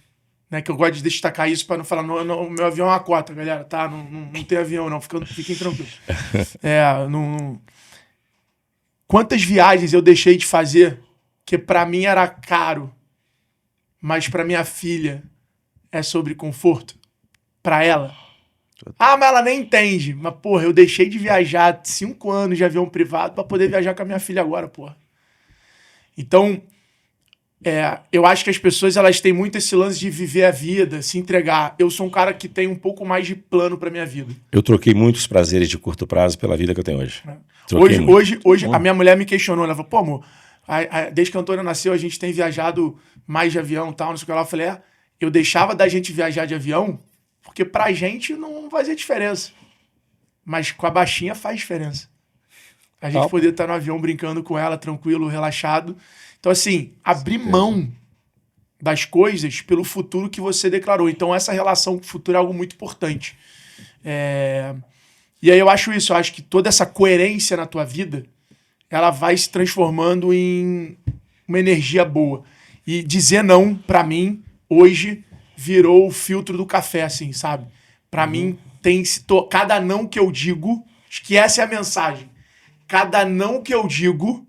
Né? Que eu gosto de destacar isso pra não falar, não, meu avião é uma cota, galera, tá? Não tem avião, não. Fiquem tranquilos. Quantas viagens eu deixei de fazer que pra mim era caro, mas pra minha filha é sobre conforto? Pra ela. Ah, mas ela nem entende. Mas, porra, eu deixei de viajar 5 anos de avião privado pra poder viajar com a minha filha agora, porra. Então, eu acho que as pessoas, elas têm muito esse lance de viver a vida, se entregar. Eu sou um cara que tem um pouco mais de plano pra minha vida. Eu troquei muitos prazeres de curto prazo pela vida que eu tenho hoje. Hoje a minha mulher me questionou. Ela falou, pô, amor, desde que a Antônia nasceu, a gente tem viajado mais de avião e tal, não sei o que lá. Eu falei, eu deixava da gente viajar de avião porque pra gente não fazia diferença. Mas com a baixinha faz diferença. A gente poder estar no avião brincando com ela, tranquilo, relaxado. Então, assim, abrir mão, das coisas pelo futuro que você declarou. Então, essa relação com o futuro é algo muito importante. E aí eu acho isso, eu acho que toda essa coerência na tua vida, ela vai se transformando em uma energia boa. E dizer não, pra mim, hoje, virou o filtro do café, assim, sabe? Pra mim, cada não que eu digo, acho que essa é a mensagem. Cada não que eu digo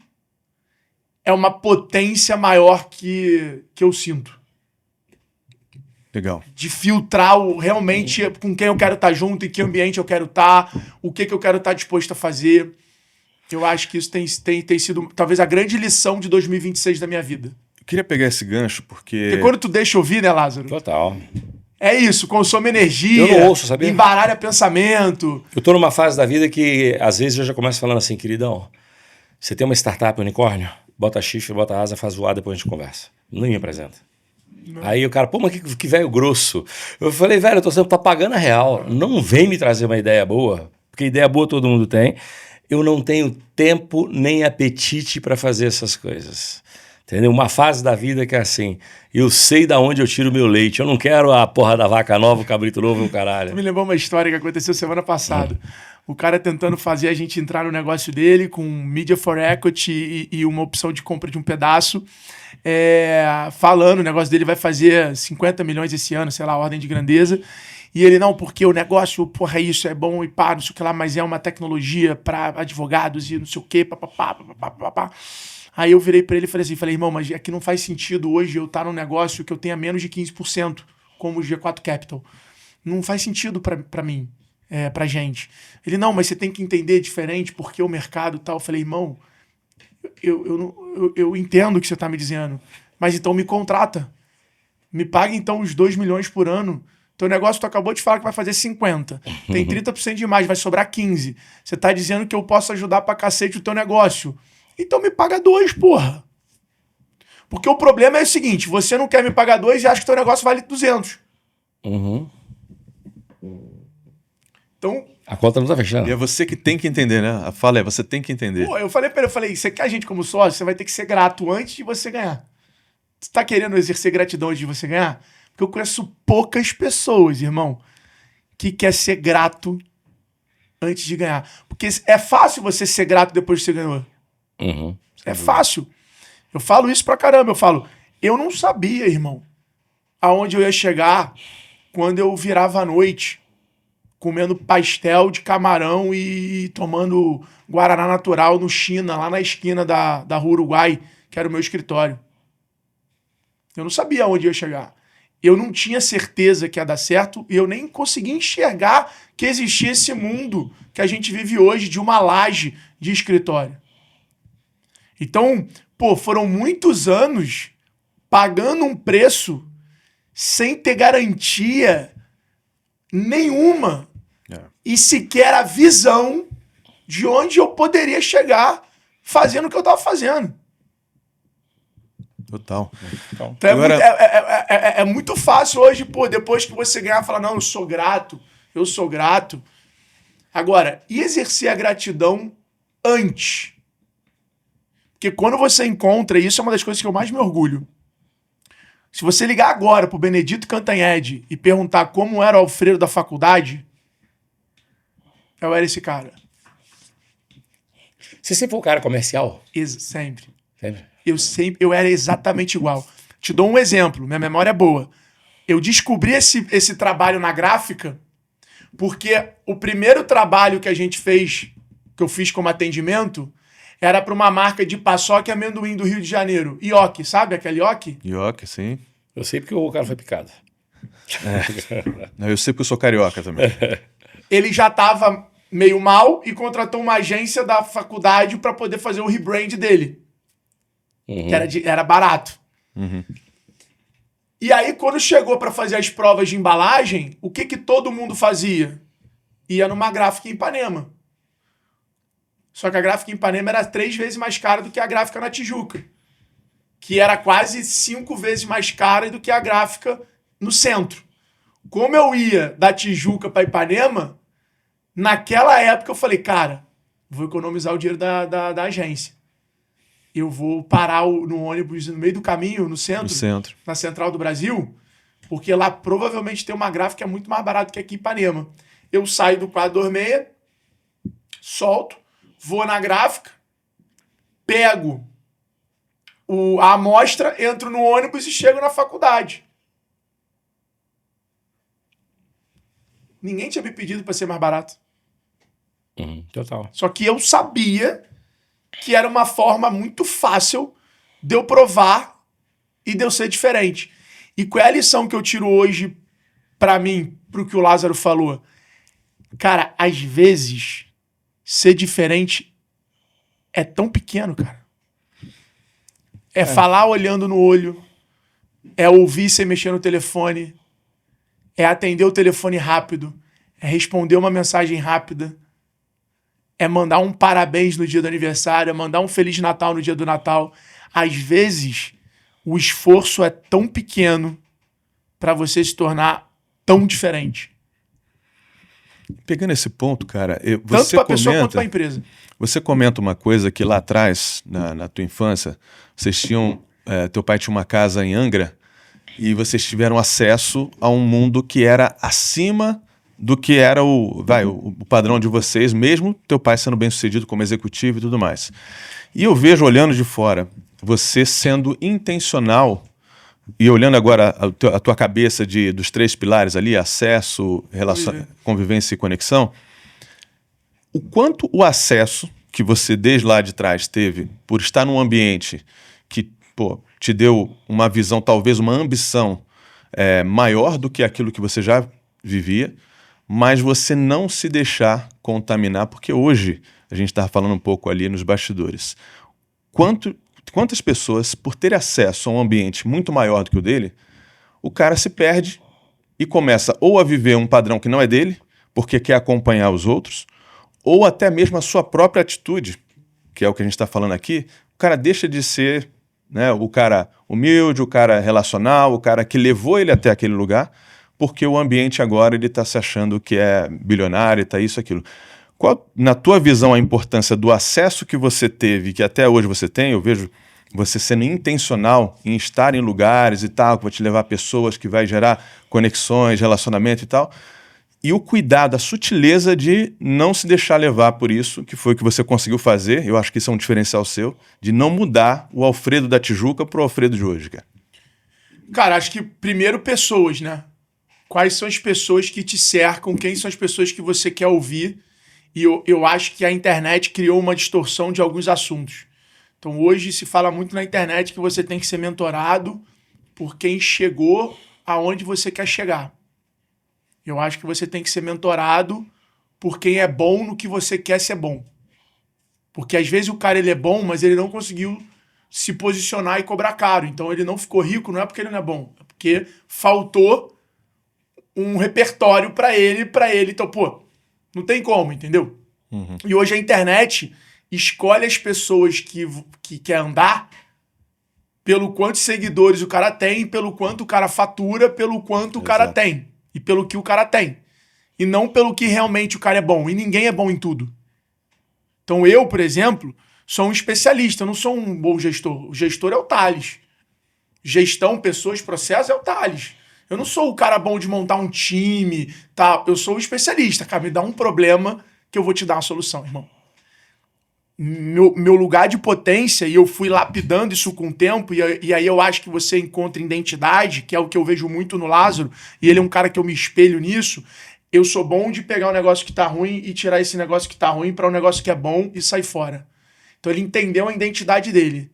é uma potência maior que eu sinto. Legal. De filtrar realmente com quem eu quero estar junto, em que ambiente eu quero estar, o que eu quero estar disposto a fazer. Eu acho que isso tem sido talvez a grande lição de 2026 da minha vida. Eu queria pegar esse gancho porque quando tu deixa ouvir, né, Lázaro? Total. É isso, consome energia, eu não ouço, sabia? Embaralha pensamento. Eu tô numa fase da vida que às vezes eu já começo falando assim, queridão, você tem uma startup unicórnio? Bota chifre, bota asa, faz voar, depois a gente conversa. Não me apresenta. Não. Aí o cara, pô, mas que velho grosso. Eu falei, velho, eu tô sempre pagando a real. Não vem me trazer uma ideia boa, porque ideia boa todo mundo tem. Eu não tenho tempo nem apetite para fazer essas coisas. Entendeu? Uma fase da vida que é assim, eu sei de onde eu tiro o meu leite, eu não quero a porra da vaca nova, o cabrito novo, o caralho. Me lembrou uma história que aconteceu semana passada. O cara tentando fazer a gente entrar no negócio dele com Media for Equity e uma opção de compra de um pedaço. Falando, o negócio dele vai fazer 50 milhões esse ano, sei lá, a ordem de grandeza. E ele, não, porque o negócio, porra, isso é bom e pá, não sei o que lá, mas é uma tecnologia para advogados e não sei o que, papapá. Aí eu virei pra ele e falei, irmão, mas aqui não faz sentido hoje eu estar num negócio que eu tenha menos de 15%, como o G4 Capital. Não faz sentido pra mim, pra gente. Ele, não, mas você tem que entender diferente, porque o mercado tal. Eu falei, irmão, eu entendo o que você tá me dizendo, mas então me contrata. Me paga então os 2 milhões por ano. Teu negócio, tu acabou de falar que vai fazer 50. Tem 30% de mais, vai sobrar 15. Você tá dizendo que eu posso ajudar pra cacete o teu negócio. Então me paga 2, porra. Porque o problema é o seguinte, você não quer me pagar 2 e acha que teu negócio vale 200. Uhum. Então... A conta não tá fechando. E é você que tem que entender, né? A fala você tem que entender. Pô, eu falei pra ele, você quer a gente como sócio, você vai ter que ser grato antes de você ganhar. Você tá querendo exercer gratidão antes de você ganhar? Porque eu conheço poucas pessoas, irmão, que quer ser grato antes de ganhar. Porque é fácil você ser grato depois que você ganhou. Uhum. É fácil. Eu falo isso pra caramba. Eu não sabia, irmão, aonde eu ia chegar quando eu virava à noite, comendo pastel de camarão e tomando guaraná natural no China, lá na esquina da Rua Uruguai, que era o meu escritório. Eu não sabia aonde eu ia chegar. Eu não tinha certeza que ia dar certo e eu nem conseguia enxergar que existia esse mundo que a gente vive hoje de uma laje de escritório. Então, foram muitos anos pagando um preço sem ter garantia nenhuma e sequer a visão de onde eu poderia chegar fazendo o que eu estava fazendo. Total. Então, é muito fácil hoje, depois que você ganhar, falar, não, eu sou grato. Agora, e exercer a gratidão antes? Porque quando você encontra, e isso é uma das coisas que eu mais me orgulho, se você ligar agora pro Benedito Cantanhede e perguntar como era o Alfredo da faculdade, eu era esse cara. Você sempre foi um cara comercial? Sempre. Sempre? Eu era exatamente igual. Te dou um exemplo, minha memória é boa. Eu descobri esse trabalho na gráfica porque o primeiro trabalho que a gente fez, que eu fiz como atendimento, era para uma marca de paçoca e amendoim do Rio de Janeiro. Ioki, sabe aquele Ioki? Ioki, sim. Eu sei porque o cara foi picado. Eu sei porque eu sou carioca também. Ele já estava meio mal e contratou uma agência da faculdade para poder fazer o rebrand dele. Uhum. Que era barato. Uhum. E aí, quando chegou para fazer as provas de embalagem, o que todo mundo fazia? Ia numa gráfica em Ipanema. Só que a gráfica em Ipanema era 3 vezes mais cara do que a gráfica na Tijuca. Que era quase 5 vezes mais cara do que a gráfica no centro. Como eu ia da Tijuca para Ipanema, naquela época eu falei, cara, vou economizar o dinheiro da agência. eu vou parar no ônibus no meio do caminho, no centro, na Central do Brasil, porque lá provavelmente tem uma gráfica que é muito mais barata que aqui em Ipanema. Eu saio do 426, solto, vou na gráfica, pego a amostra, entro no ônibus e chego na faculdade. Ninguém tinha me pedido para ser mais barato. Total. Só que eu sabia que era uma forma muito fácil de eu provar e de eu ser diferente. E qual é a lição que eu tiro hoje pra mim, pro que o Lázaro falou? Cara, às vezes, ser diferente é tão pequeno, cara. É falar olhando no olho, é ouvir sem mexer no telefone, é atender o telefone rápido, é responder uma mensagem rápida, é mandar um parabéns no dia do aniversário, é mandar um Feliz Natal no dia do Natal. Às vezes, o esforço é tão pequeno para você se tornar tão diferente. Pegando esse ponto, cara, tanto para a pessoa quanto para a empresa. Você comenta uma coisa que lá atrás, na tua infância, vocês tinham, teu pai tinha uma casa em Angra e vocês tiveram acesso a um mundo que era acima do que era o padrão de vocês, mesmo teu pai sendo bem sucedido como executivo e tudo mais. E eu vejo, olhando de fora, você sendo intencional e olhando agora a tua cabeça dos 3 pilares ali, acesso, convivência e conexão, o quanto o acesso que você desde lá de trás teve por estar num ambiente que te deu uma visão, talvez uma ambição maior do que aquilo que você já vivia, mas você não se deixar contaminar, porque hoje, a gente estava falando um pouco ali nos bastidores, quantas pessoas, por ter acesso a um ambiente muito maior do que o dele, o cara se perde e começa ou a viver um padrão que não é dele, porque quer acompanhar os outros, ou até mesmo a sua própria atitude, que é o que a gente está falando aqui, o cara deixa de ser, né, o cara humilde, o cara relacional, o cara que levou ele até aquele lugar, porque o ambiente agora ele está se achando que é bilionário, está isso, aquilo. Qual, na tua visão, a importância do acesso que você teve, que até hoje você tem? Eu vejo você sendo intencional em estar em lugares e tal, que vai te levar a pessoas, que vai gerar conexões, relacionamento e tal. E o cuidado, a sutileza de não se deixar levar por isso, que foi o que você conseguiu fazer. Eu acho que isso é um diferencial seu, de não mudar o Alfredo da Tijuca pro Alfredo de hoje, cara. Cara, acho que primeiro pessoas, né? Quais são as pessoas que te cercam, quem são as pessoas que você quer ouvir. E eu acho que a internet criou uma distorção de alguns assuntos. Então hoje se fala muito na internet que você tem que ser mentorado por quem chegou aonde você quer chegar. Eu acho que você tem que ser mentorado por quem é bom no que você quer ser bom. Porque às vezes o cara ele é bom, mas ele não conseguiu se posicionar e cobrar caro. Então ele não ficou rico, não é porque ele não é bom, é porque faltou um repertório para ele. Então, não tem como, entendeu? Uhum. E hoje a internet escolhe as pessoas que quer andar pelo quantos seguidores o cara tem, pelo quanto o cara fatura, pelo quanto o cara tem. E pelo que o cara tem. E não pelo que realmente o cara é bom. E ninguém é bom em tudo. Então eu, por exemplo, sou um especialista. Eu não sou um bom gestor. O gestor é o Thales. Gestão, pessoas, processos é o Thales. Eu não sou o cara bom de montar um time, tá? Eu sou o especialista. Cara, me dá um problema que eu vou te dar uma solução, irmão. Meu lugar de potência, e eu fui lapidando isso com o tempo, e aí eu acho que você encontra identidade, que é o que eu vejo muito no Lázaro, e ele é um cara que eu me espelho nisso. Eu sou bom de pegar um negócio que tá ruim e tirar esse negócio que tá ruim para um negócio que é bom e sair fora. Então ele entendeu a identidade dele.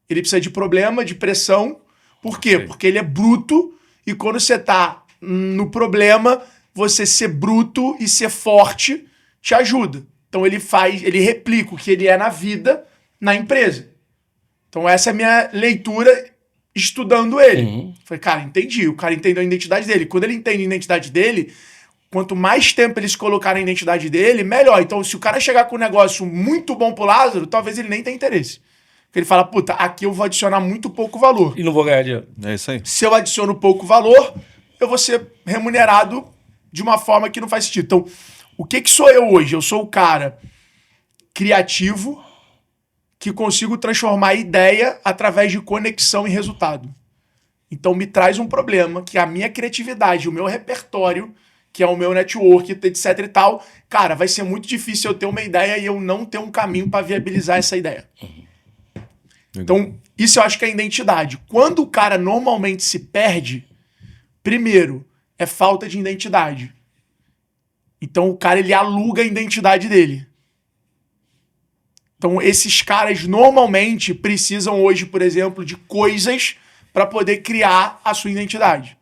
Ele precisa de problema, de pressão. Por quê? Porque ele é bruto, e quando você tá no problema, você ser bruto e ser forte te ajuda. Então ele replica o que ele é na vida, na empresa. Então essa é a minha leitura estudando ele. Uhum. Falei, cara, entendi. O cara entendeu a identidade dele. Quando ele entende a identidade dele, quanto mais tempo eles colocarem a identidade dele, melhor. Então se o cara chegar com um negócio muito bom pro Lázaro, talvez ele nem tenha interesse. Porque ele fala, puta, aqui eu vou adicionar muito pouco valor. E não vou ganhar dinheiro. É isso aí. Se eu adiciono pouco valor, eu vou ser remunerado de uma forma que não faz sentido. Então, o que sou eu hoje? Eu sou o cara criativo, que consigo transformar ideia através de conexão em resultado. Então me traz um problema que a minha criatividade, o meu repertório, que é o meu network, etc e tal, cara, vai ser muito difícil eu ter uma ideia e eu não ter um caminho para viabilizar essa ideia. Então, isso eu acho que é identidade. Quando o cara normalmente se perde, primeiro, é falta de identidade. Então o cara, ele aluga a identidade dele. Então esses caras normalmente precisam hoje, por exemplo, de coisas para poder criar a sua identidade.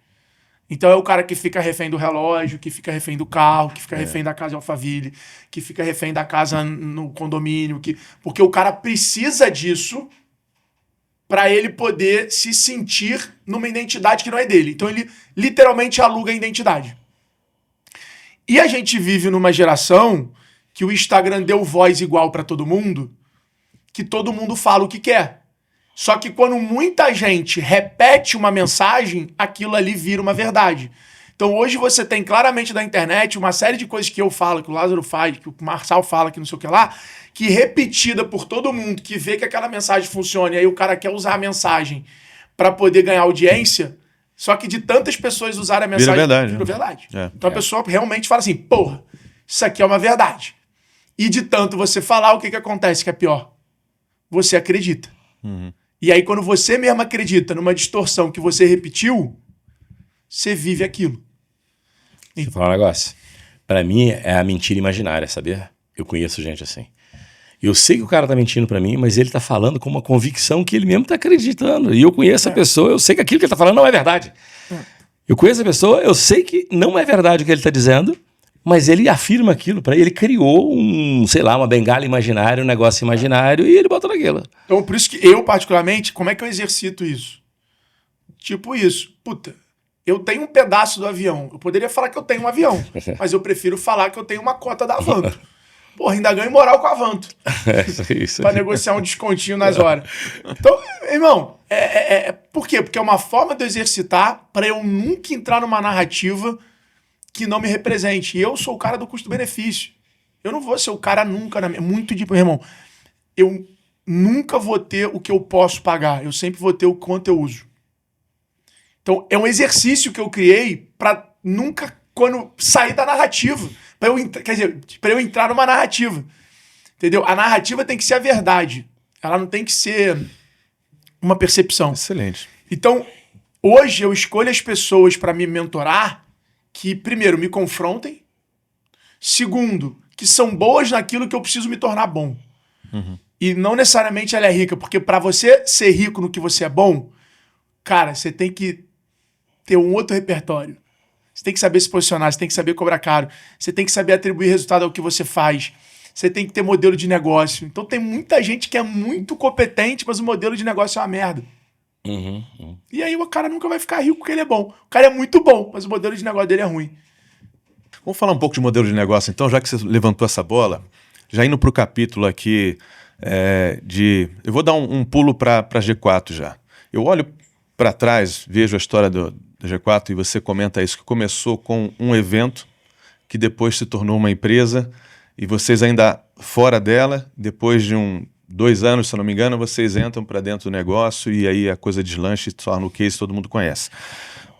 Então é o cara que fica refém do relógio, que fica refém do carro, que fica refém da casa em Alphaville, que fica refém da casa no condomínio, porque o cara precisa disso para ele poder se sentir numa identidade que não é dele. Então ele literalmente aluga a identidade. E a gente vive numa geração que o Instagram deu voz igual para todo mundo, que todo mundo fala o que quer. Só que quando muita gente repete uma mensagem, aquilo ali vira uma verdade. Então hoje você tem claramente na internet uma série de coisas que eu falo, que o Lázaro faz, que o Marçal fala, que não sei o que lá, que repetida por todo mundo, que vê que aquela mensagem funciona, e aí o cara quer usar a mensagem para poder ganhar audiência, só que de tantas pessoas usarem a mensagem, vira verdade. Então a pessoa realmente fala assim, porra, isso aqui é uma verdade. E de tanto você falar, o que acontece que é pior? Você acredita. E aí quando você mesmo acredita numa distorção que você repetiu, você vive aquilo. Deixa eu falar um negócio. Pra mim é a mentira imaginária, sabia? Eu conheço gente assim. Eu sei que o cara tá mentindo pra mim, mas ele tá falando com uma convicção que ele mesmo tá acreditando. E eu conheço a pessoa, eu sei que aquilo que ele tá falando não é verdade. Eu conheço a pessoa, eu sei que não é verdade o que ele tá dizendo, mas ele afirma aquilo para ele criou uma bengala imaginária, um negócio imaginário, e ele botou naquilo. Então, por isso que eu, particularmente, como é que eu exercito isso? Tipo isso. Puta, eu tenho um pedaço do avião. Eu poderia falar que eu tenho um avião, mas eu prefiro falar que eu tenho uma cota da Avanto. Porra, ainda ganho moral com a Avanto. Isso. Pra negociar um descontinho nas horas. Então, irmão, por quê? Porque é uma forma de eu exercitar para eu nunca entrar numa narrativa que não me represente. E eu sou o cara do custo-benefício. Eu não vou ser o cara nunca, muito de... Irmão, eu nunca vou ter o que eu posso pagar. Eu sempre vou ter o quanto eu uso. Então, é um exercício que eu criei para nunca, quando sair da narrativa, para eu entrar numa narrativa. Entendeu? A narrativa tem que ser a verdade. Ela não tem que ser uma percepção. Excelente. Então, hoje eu escolho as pessoas para me mentorar que, primeiro, me confrontem. Segundo, que são boas naquilo que eu preciso me tornar bom. E não necessariamente ela é rica, porque para você ser rico no que você é bom, cara, você tem que ter um outro repertório. Você tem que saber se posicionar, você tem que saber cobrar caro, você tem que saber atribuir resultado ao que você faz, você tem que ter modelo de negócio. Então tem muita gente que é muito competente, mas o modelo de negócio é uma merda. E aí o cara nunca vai ficar rico porque ele é bom. O cara é muito bom, mas o modelo de negócio dele é ruim. Vamos falar um pouco de modelo de negócio, então, já que você levantou essa bola, já indo para o capítulo aqui eu vou dar um pulo para G4 já. Eu olho para trás, vejo a história do G4 e você comenta isso, que começou com um evento que depois se tornou uma empresa e vocês ainda fora dela, depois de 2 anos, se eu não me engano, vocês entram para dentro do negócio e aí a coisa deslancha e torna o case todo mundo conhece.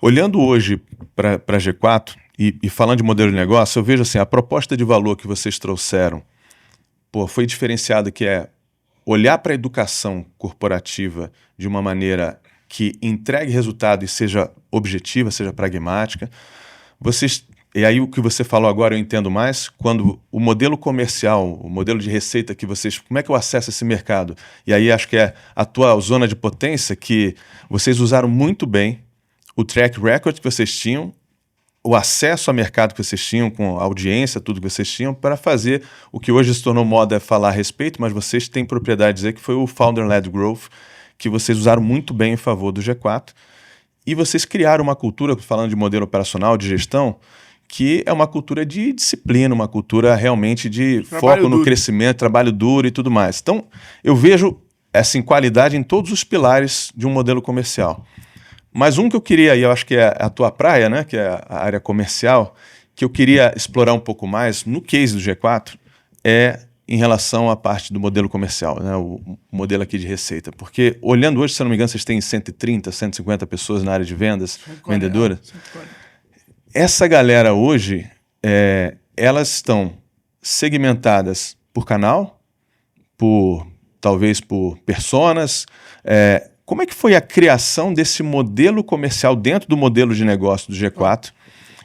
Olhando hoje para G4 e falando de modelo de negócio, eu vejo assim, a proposta de valor que vocês trouxeram foi diferenciada, que é olhar para a educação corporativa de uma maneira que entregue resultado e seja objetiva, seja pragmática. E aí o que você falou agora eu entendo mais, quando o modelo comercial, o modelo de receita que vocês... Como é que eu acesso esse mercado? E aí acho que é a tua zona de potência, que vocês usaram muito bem o track record que vocês tinham, o acesso ao mercado que vocês tinham, com a audiência, tudo que vocês tinham, para fazer o que hoje se tornou moda falar a respeito, mas vocês têm propriedade de dizer que foi o Founder-Led Growth, que vocês usaram muito bem em favor do G4. E vocês criaram uma cultura, falando de modelo operacional, de gestão, que é uma cultura de disciplina, uma cultura realmente de foco no crescimento, trabalho duro e tudo mais. Então, eu vejo essa qualidade em todos os pilares de um modelo comercial. Mas um que eu queria, e eu acho que é a tua praia, né, que é a área comercial, que eu queria explorar um pouco mais no case do G4, é em relação à parte do modelo comercial, né? O modelo aqui de receita. Porque, olhando hoje, se eu não me engano, vocês têm 130, 150 pessoas na área de vendas, vendedoras. Essa galera hoje, elas estão segmentadas por canal, talvez por personas. Como é que foi a criação desse modelo comercial dentro do modelo de negócio do G4?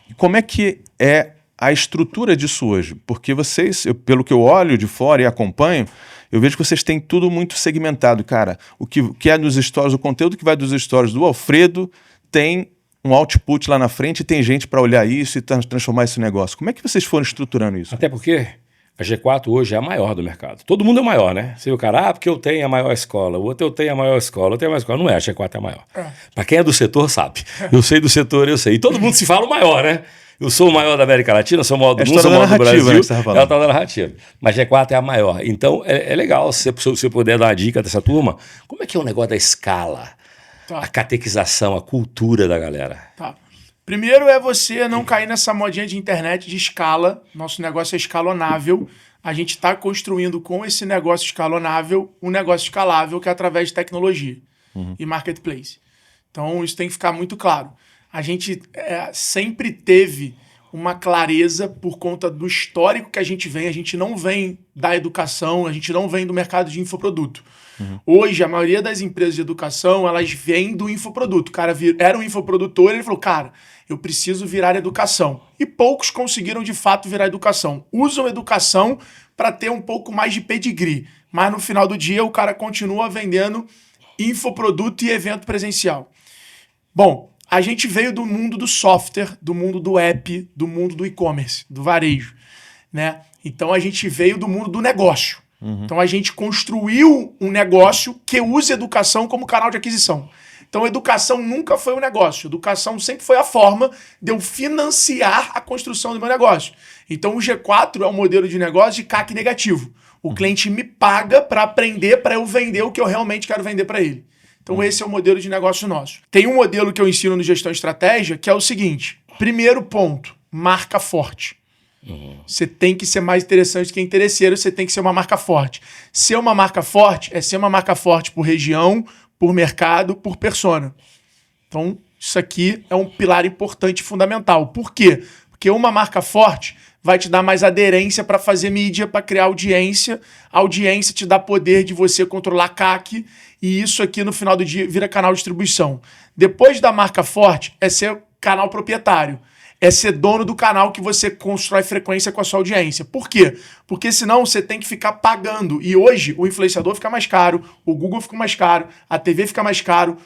E como é que é a estrutura disso hoje? Porque vocês, pelo que eu olho de fora e acompanho, eu vejo que vocês têm tudo muito segmentado, cara. O que é dos stories, o conteúdo que vai dos stories do Alfredo tem um output lá na frente e tem gente para olhar isso e transformar esse negócio. Como é que vocês foram estruturando isso? Até porque a G4 hoje é a maior do mercado. Todo mundo é maior, né? Se o cara, porque eu tenho a maior escola, o outro eu tenho a maior escola, eu tenho a maior escola. Não é, a G4 é a maior. Para quem é do setor, sabe. Eu sei do setor, eu sei. E todo mundo se fala o maior, né? Eu sou o maior da América Latina, sou o maior do mundo, sou o maior do Brasil. Né, ela está dando narrativa. Mas G4 é a maior. Então, é legal, se você puder dar uma dica dessa turma, como é que é o negócio da escala? A catequização, a cultura da galera. Primeiro é você não cair nessa modinha de internet de escala. Nosso negócio é escalonável. A gente está construindo com esse negócio escalonável um negócio escalável que é através de tecnologia e marketplace. Então, isso tem que ficar muito claro. A gente sempre teve uma clareza por conta do histórico que a gente vem. A gente não vem da educação, a gente não vem do mercado de infoproduto. Hoje, a maioria das empresas de educação, elas vêm do infoproduto. O cara era um infoprodutor e ele falou, cara, eu preciso virar educação. E poucos conseguiram, de fato, virar educação. Usam educação para ter um pouco mais de pedigree. Mas, no final do dia, o cara continua vendendo infoproduto e evento presencial. Bom, a gente veio do mundo do software, do mundo do app, do mundo do e-commerce, do varejo, né? Então, a gente veio do mundo do negócio. Então, a gente construiu um negócio que usa educação como canal de aquisição. Então, educação nunca foi um negócio. Educação sempre foi a forma de eu financiar a construção do meu negócio. Então, o G4 é um modelo de negócio de CAC negativo. O cliente me paga para aprender, para eu vender o que eu realmente quero vender para ele. Então, esse é o modelo de negócio nosso. Tem um modelo que eu ensino no Gestão Estratégia, que é o seguinte. Primeiro ponto, marca forte. Você tem que ser mais interessante que interesseiro, você tem que ser uma marca forte. Ser uma marca forte é ser uma marca forte por região, por mercado, por persona. Então, isso aqui é um pilar importante e fundamental. Por quê? Porque uma marca forte vai te dar mais aderência para fazer mídia, para criar audiência. A audiência te dá poder de você controlar CAC e isso aqui no final do dia vira canal de distribuição. Depois da marca forte é ser canal proprietário. É ser dono do canal que você constrói frequência com a sua audiência. Por quê? Porque senão você tem que ficar pagando. E hoje o influenciador fica mais caro, o Google fica mais caro, a TV fica mais caro.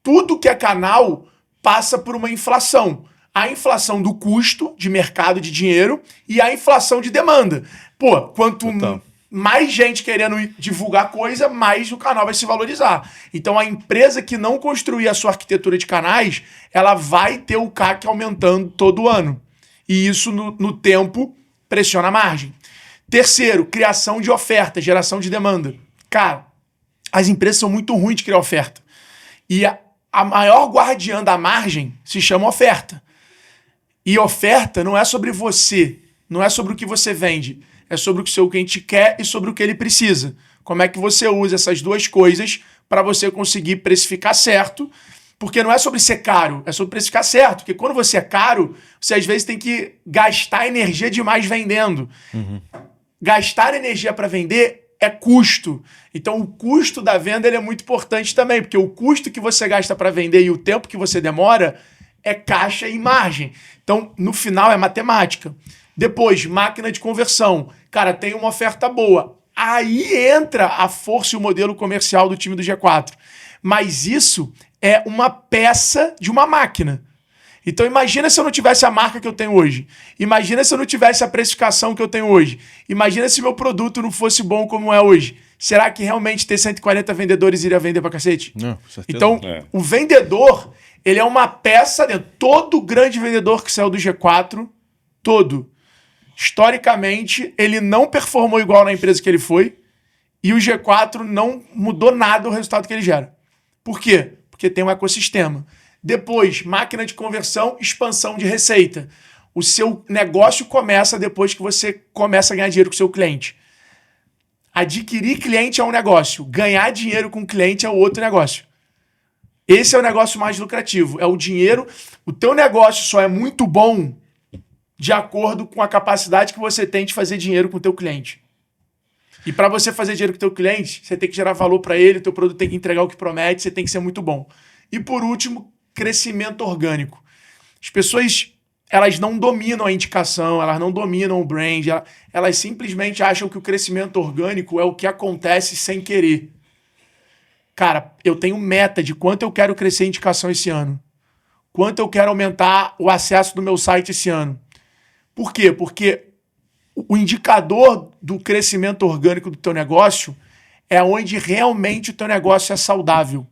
Tudo que é canal passa por uma inflação. A inflação do custo de mercado de dinheiro e a inflação de demanda. Pô, quanto mais gente querendo divulgar coisa, mais o canal vai se valorizar. Então, a empresa que não construir a sua arquitetura de canais, ela vai ter o CAC aumentando todo ano. E isso, no tempo, pressiona a margem. Terceiro, criação de oferta, geração de demanda. Cara, as empresas são muito ruins de criar oferta. E a maior guardiã da margem se chama oferta. E oferta não é sobre você, não é sobre o que você vende. É sobre o que o seu cliente quer e sobre o que ele precisa. Como é que você usa essas duas coisas para você conseguir precificar certo? Porque não é sobre ser caro, é sobre precificar certo. Porque quando você é caro, você às vezes tem que gastar energia demais vendendo. Gastar energia para vender é custo. Então o custo da venda ele é muito importante também, porque o custo que você gasta para vender e o tempo que você demora é caixa e margem. Então no final é matemática. Depois, máquina de conversão. Cara, tem uma oferta boa. Aí entra a força e o modelo comercial do time do G4. Mas isso é uma peça de uma máquina. Então imagina se eu não tivesse a marca que eu tenho hoje. Imagina se eu não tivesse a precificação que eu tenho hoje. Imagina se meu produto não fosse bom como é hoje. Será que realmente ter 140 vendedores iria vender pra cacete? Não, com certeza. Então, o vendedor, ele é uma peça dentro. Todo grande vendedor que saiu do G4, historicamente, ele não performou igual na empresa que ele foi e o G4 não mudou nada o resultado que ele gera. Por quê? Porque tem um ecossistema. Depois, máquina de conversão, expansão de receita. O seu negócio começa depois que você começa a ganhar dinheiro com o seu cliente. Adquirir cliente é um negócio. Ganhar dinheiro com cliente é o outro negócio. Esse é o negócio mais lucrativo. É o dinheiro. O teu negócio só é muito bom de acordo com a capacidade que você tem de fazer dinheiro com o teu cliente. E para você fazer dinheiro com o teu cliente, você tem que gerar valor para ele, o teu produto tem que entregar o que promete, você tem que ser muito bom. E por último, crescimento orgânico. As pessoas, elas não dominam a indicação, elas não dominam o brand, elas simplesmente acham que o crescimento orgânico é o que acontece sem querer. Cara, eu tenho meta de quanto eu quero crescer a indicação esse ano. Quanto eu quero aumentar o acesso do meu site esse ano. Por quê? Porque o indicador do crescimento orgânico do teu negócio é onde realmente o teu negócio é saudável.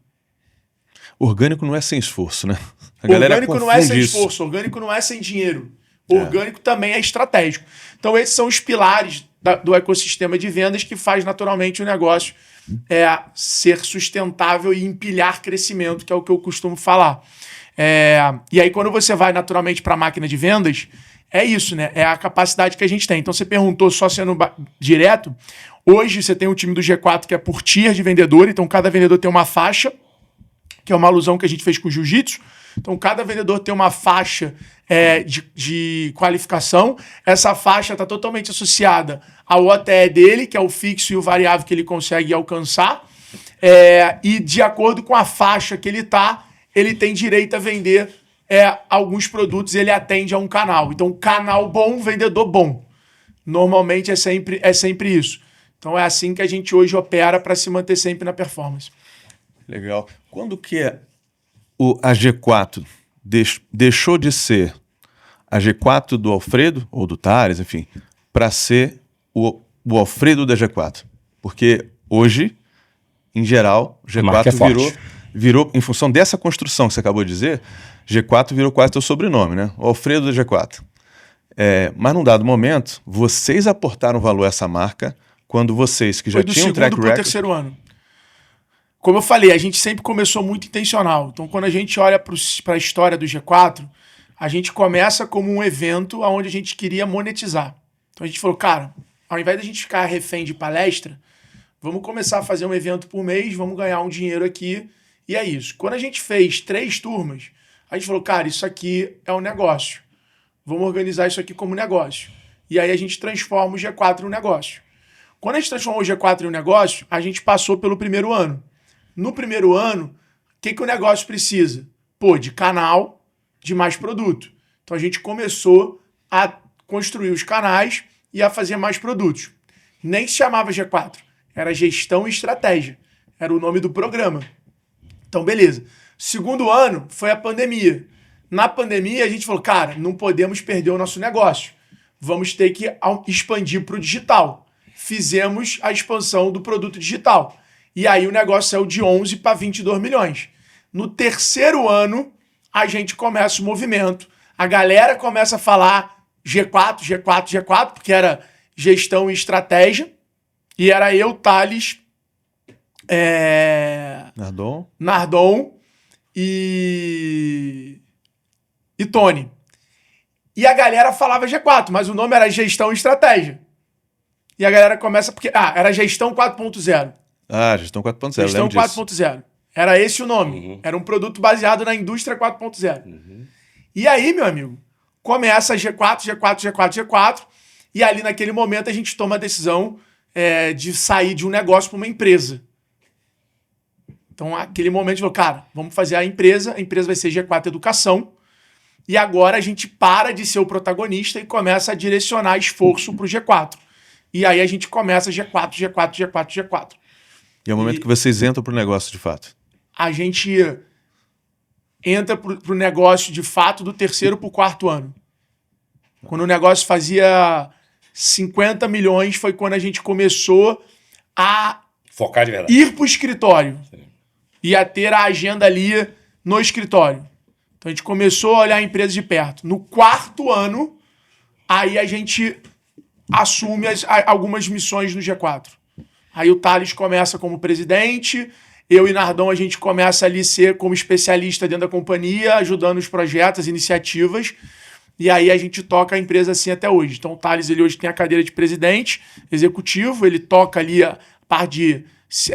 Orgânico não é sem esforço, né? Orgânico não é sem esforço, orgânico não é sem dinheiro. Orgânico também é estratégico. Então esses são os pilares do ecossistema de vendas que faz naturalmente o negócio ser sustentável e empilhar crescimento, que é o que eu costumo falar. E aí quando você vai naturalmente para a máquina de vendas, é isso, né? É a capacidade que a gente tem. Então você perguntou só sendo direto. Hoje você tem um time do G4 que é por tier de vendedor, então cada vendedor tem uma faixa, que é uma alusão que a gente fez com o jiu-jitsu. Então cada vendedor tem uma faixa de qualificação. Essa faixa está totalmente associada ao OTE dele, que é o fixo e o variável que ele consegue alcançar. E de acordo com a faixa que ele está, ele tem direito a vender alguns produtos, ele atende a um canal. Então, canal bom, vendedor bom. Normalmente é sempre isso. Então, é assim que a gente hoje opera para se manter sempre na performance. Legal. Quando que a G4 deixou de ser a G4 do Alfredo, ou do Thales, enfim, para ser o Alfredo da G4? Porque hoje, em geral, G4 virou, em função dessa construção que você acabou de dizer, G4 virou quase teu sobrenome, né? O Alfredo da G4. Mas num dado momento, vocês aportaram valor a essa marca quando vocês, que já tinham track record... Foi do segundo pro terceiro ano. Como eu falei, a gente sempre começou muito intencional. Então, quando a gente olha para a história do G4, a gente começa como um evento onde a gente queria monetizar. Então, a gente falou, cara, ao invés de a gente ficar refém de palestra, vamos começar a fazer um evento por mês, vamos ganhar um dinheiro aqui, e é isso. Quando a gente fez 3 turmas, a gente falou, cara, isso aqui é um negócio. Vamos organizar isso aqui como negócio. E aí a gente transforma o G4 em um negócio. Quando a gente transformou o G4 em um negócio, a gente passou pelo primeiro ano. No primeiro ano, o que o negócio precisa? De canal, de mais produto. Então a gente começou a construir os canais e a fazer mais produtos. Nem se chamava G4, era gestão e estratégia. Era o nome do programa. Então, beleza. Segundo ano foi a pandemia. Na pandemia, a gente falou, cara, não podemos perder o nosso negócio. Vamos ter que expandir para o digital. Fizemos a expansão do produto digital. E aí o negócio saiu de 11 para 22 milhões. No terceiro ano, a gente começa o movimento. A galera começa a falar G4, G4, G4, porque era gestão e estratégia. E era eu, Thales, Nardon e Tony. E a galera falava G4, mas o nome era gestão e estratégia. E a galera começa porque... era gestão 4.0. Gestão 4.0. Gestão 4.0. Era esse o nome. Uhum. Era um produto baseado na indústria 4.0. Uhum. E aí, meu amigo, começa G4, G4, G4, G4. E ali, naquele momento, a gente toma a decisão de sair de um negócio para uma empresa. Então, naquele momento, a gente falou, cara, vamos fazer a empresa vai ser G4 Educação. E agora a gente para de ser o protagonista e começa a direcionar esforço para o G4. E aí a gente começa G4, G4, G4, G4. E é o momento que vocês entram pro negócio de fato. A gente entra pro negócio de fato do terceiro pro quarto ano. Quando o negócio fazia 50 milhões foi quando a gente começou a focar de verdade. Ir pro escritório. Sim. E a ter a agenda ali no escritório. Então a gente começou a olhar a empresa de perto. No quarto ano, aí a gente assume algumas missões no G4. Aí o Thales começa como presidente, eu e Nardon a gente começa ali ser como especialista dentro da companhia, ajudando os projetos, as iniciativas. E aí a gente toca a empresa assim até hoje. Então o Thales, ele hoje tem a cadeira de presidente executivo, ele toca ali a parte de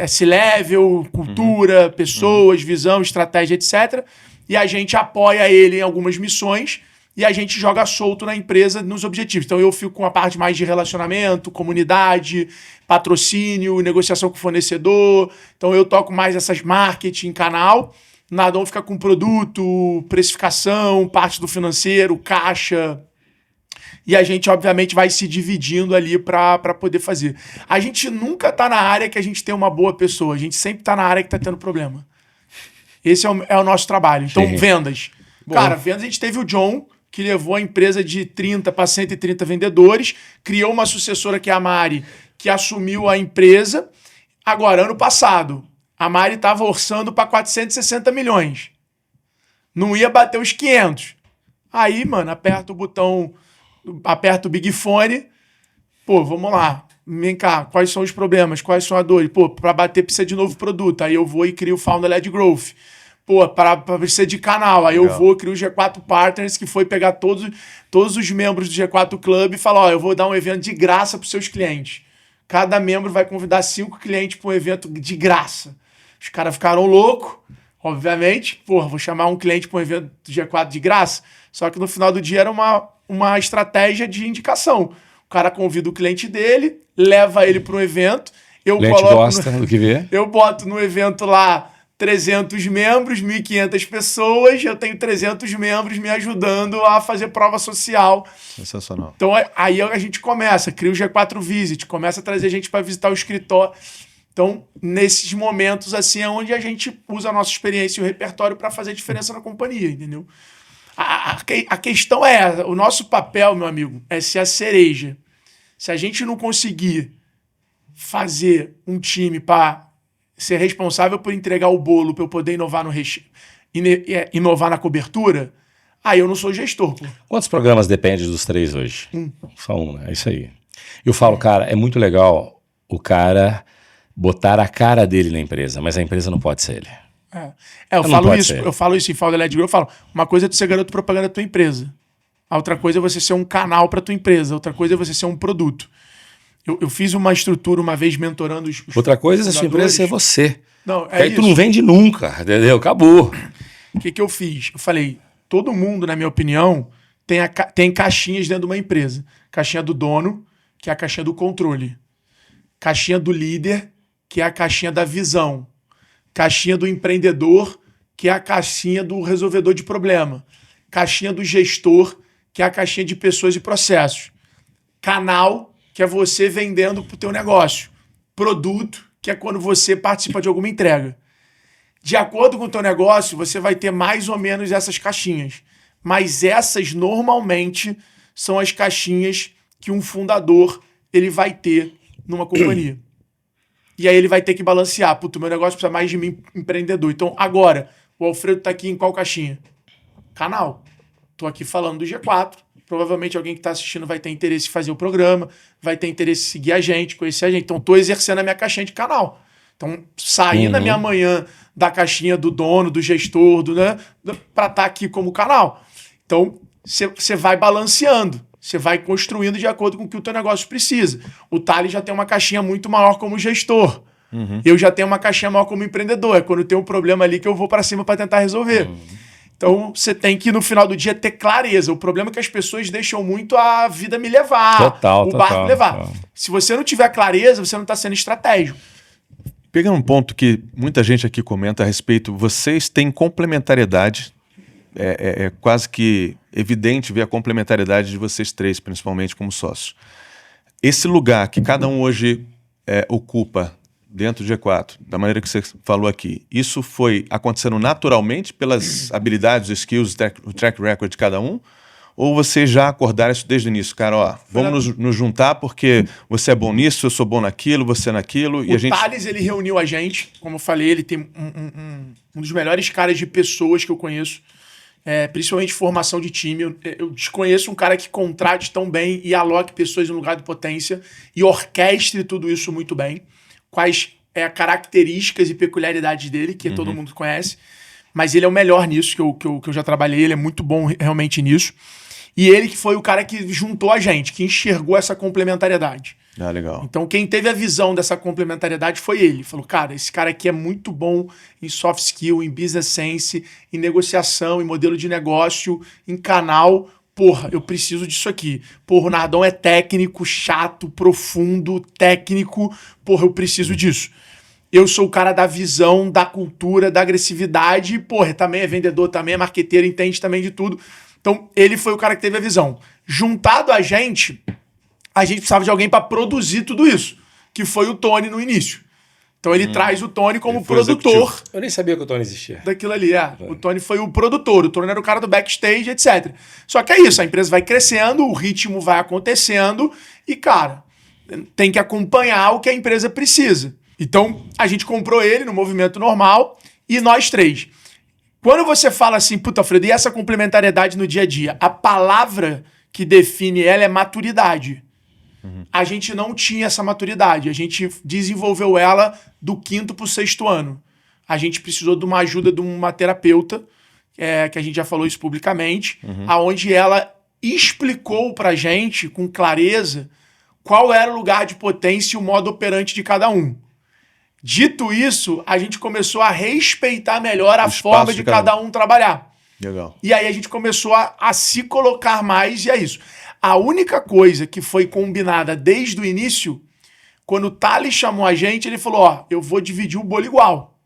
C-level, cultura, pessoas, visão, estratégia, etc. E a gente apoia ele em algumas missões e a gente joga solto na empresa nos objetivos. Então eu fico com a parte mais de relacionamento, comunidade, patrocínio, negociação com fornecedor. Então eu toco mais essas marketing, canal. Nadão fica com produto, precificação, parte do financeiro, caixa. E a gente, obviamente, vai se dividindo ali para poder fazer. A gente nunca tá na área que a gente tem uma boa pessoa. A gente sempre tá na área que tá tendo problema. Esse é o nosso trabalho. Então, vendas. Cara, vendas, a gente teve o John, que levou a empresa de 30 para 130 vendedores, criou uma sucessora que é a Mari, que assumiu a empresa. Agora, ano passado, a Mari estava orçando para 460 milhões. Não ia bater os 500. Aí, mano, aperta o botão, aperta o Big Fone. Pô, vamos lá. Vem cá, quais são os problemas? Quais são as dores? Pô, para bater precisa de novo produto. Aí eu vou e crio o Founder-Led Growth. Pô, para precisa de canal. Aí eu vou, crio o G4 Partners, que foi pegar todos os membros do G4 Club e falar, ó, eu vou dar um evento de graça para os seus clientes. Cada membro vai convidar 5 clientes para um evento de graça. Os caras ficaram loucos, obviamente. Porra, vou chamar um cliente para um evento do G4 de graça. Só que no final do dia era uma estratégia de indicação. O cara convida o cliente dele, leva ele para um evento. O cliente gosta do que vê. Eu boto no evento lá 300 membros, 1.500 pessoas. Eu tenho 300 membros me ajudando a fazer prova social. Sensacional. Então aí a gente começa, cria o G4 Visit, começa a trazer gente para visitar o escritório. Então, nesses momentos, assim, é onde a gente usa a nossa experiência e o repertório para fazer diferença na companhia, entendeu? A questão é, o nosso papel, meu amigo, é ser a cereja. Se a gente não conseguir fazer um time para ser responsável por entregar o bolo, para eu poder inovar inovar na cobertura, aí eu não sou gestor, pô. Quantos programas depende dos 3 hoje? Só um, né? É isso aí. Eu falo, cara, é muito legal o cara botar a cara dele na empresa, mas a empresa não pode ser ele. Eu falo isso em Founder-Led Growth, eu falo, uma coisa é tu ser garoto propaganda da tua empresa. A outra coisa é você ser um canal para tua empresa. Outra coisa é você ser um produto. Eu fiz uma estrutura uma vez mentorando os outra coisa é a sua empresa ser você. Não, aí tu não vende nunca, entendeu? Acabou. O que eu fiz? Eu falei, todo mundo, na minha opinião, tem caixinhas dentro de uma empresa. Caixinha do dono, que é a caixinha do controle. Caixinha do líder, que é a caixinha da visão. Caixinha do empreendedor, que é a caixinha do resolvedor de problema. Caixinha do gestor, que é a caixinha de pessoas e processos. Canal, que é você vendendo para o teu negócio. Produto, que é quando você participa de alguma entrega. De acordo com o teu negócio, você vai ter mais ou menos essas caixinhas. Mas essas, normalmente, são as caixinhas que um fundador ele vai ter numa companhia. E aí ele vai ter que balancear. Puto, meu negócio precisa mais de mim, empreendedor. Então, agora, o Alfredo tá aqui em qual caixinha? Canal. Tô aqui falando do G4. Provavelmente alguém que está assistindo vai ter interesse em fazer o programa, vai ter interesse em seguir a gente, conhecer a gente. Então, tô exercendo a minha caixinha de canal. Então, sair na minha manhã da caixinha do dono, do gestor, para estar aqui como canal. Então, você vai balanceando. Você vai construindo de acordo com o que o teu negócio precisa. O Thales já tem uma caixinha muito maior como gestor. Eu já tenho uma caixinha maior como empreendedor. É quando tem um problema ali que eu vou para cima para tentar resolver. Então, você tem que, no final do dia, ter clareza. O problema é que as pessoas deixam muito a vida me levar. O barco me levar. Total. Se você não tiver clareza, você não está sendo estratégico. Pegando um ponto que muita gente aqui comenta a respeito, vocês têm complementariedade. É quase que evidente ver a complementariedade de vocês três, principalmente como sócios. Esse lugar que cada um hoje ocupa dentro do G4, da maneira que você falou aqui, isso foi acontecendo naturalmente pelas habilidades, os skills, o track record de cada um? Ou vocês já acordaram isso desde o início? Cara, ó, vamos nos juntar porque você é bom nisso, eu sou bom naquilo, você naquilo. O Thales, ele reuniu a gente, como eu falei, ele tem um dos melhores caras de pessoas que eu conheço. Principalmente formação de time. Eu desconheço um cara que contrate tão bem e aloque pessoas no lugar de potência e orquestre tudo isso muito bem. Quais características e peculiaridades dele, que todo mundo conhece. Mas ele é o melhor nisso, que eu já trabalhei. Ele é muito bom realmente nisso. E ele que foi o cara que juntou a gente, que enxergou essa complementariedade. Ah, legal. Então, quem teve a visão dessa complementariedade foi ele. Falou, cara, esse cara aqui é muito bom em soft skill, em business sense, em negociação, em modelo de negócio, em canal. Porra, eu preciso disso aqui. Porra, o Nardon é técnico, chato, profundo, técnico. Porra, eu preciso disso. Eu sou o cara da visão, da cultura, da agressividade. Porra, também é vendedor, também é marqueteiro, entende também de tudo. Então, ele foi o cara que teve a visão. Juntado a gente precisava de alguém para produzir tudo isso, que foi o Tony no início. Então ele traz o Tony como produtor. Executivo. Eu nem sabia que o Tony existia. Daquilo ali, O Tony foi o produtor, o Tony era o cara do backstage, etc. Só que é isso, a empresa vai crescendo, o ritmo vai acontecendo e, cara, tem que acompanhar o que a empresa precisa. Então, a gente comprou ele no movimento normal e nós três. Quando você fala assim, puta, Alfredo, e essa complementariedade no dia a dia? A palavra que define ela é maturidade. A gente não tinha essa maturidade. A gente desenvolveu ela do 5º pro 6º ano. A gente precisou de uma ajuda de uma terapeuta, que a gente já falou isso publicamente, aonde ela explicou pra gente, com clareza, qual era o lugar de potência e o modo operante de cada um. Dito isso, a gente começou a respeitar melhor a forma de cada um trabalhar. Legal. E aí a gente começou a se colocar mais, e é isso. A única coisa que foi combinada desde o início, quando o Thales chamou a gente, ele falou, eu vou dividir o bolo igual,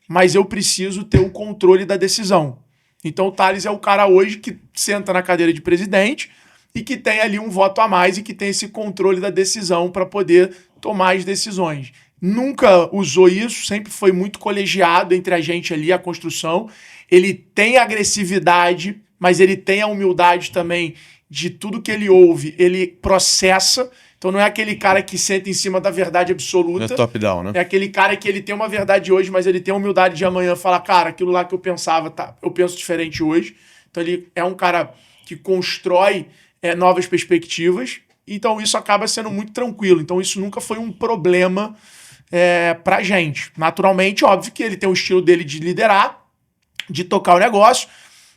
mas eu preciso ter o controle da decisão. Então o Thales é o cara hoje que senta na cadeira de presidente e que tem ali um voto a mais e que tem esse controle da decisão para poder tomar as decisões. Nunca usou isso, sempre foi muito colegiado entre a gente ali, a construção. Ele tem agressividade, mas ele tem a humildade também de tudo que ele ouve, ele processa. Então não é aquele cara que senta em cima da verdade absoluta. Não é top-down, né? É aquele cara que ele tem uma verdade hoje, mas ele tem a humildade de amanhã falar, cara, aquilo lá que eu pensava, eu penso diferente hoje. Então ele é um cara que constrói novas perspectivas. Então isso acaba sendo muito tranquilo. Então isso nunca foi um problema pra gente. Naturalmente, óbvio que ele tem o estilo dele de liderar, de tocar o negócio.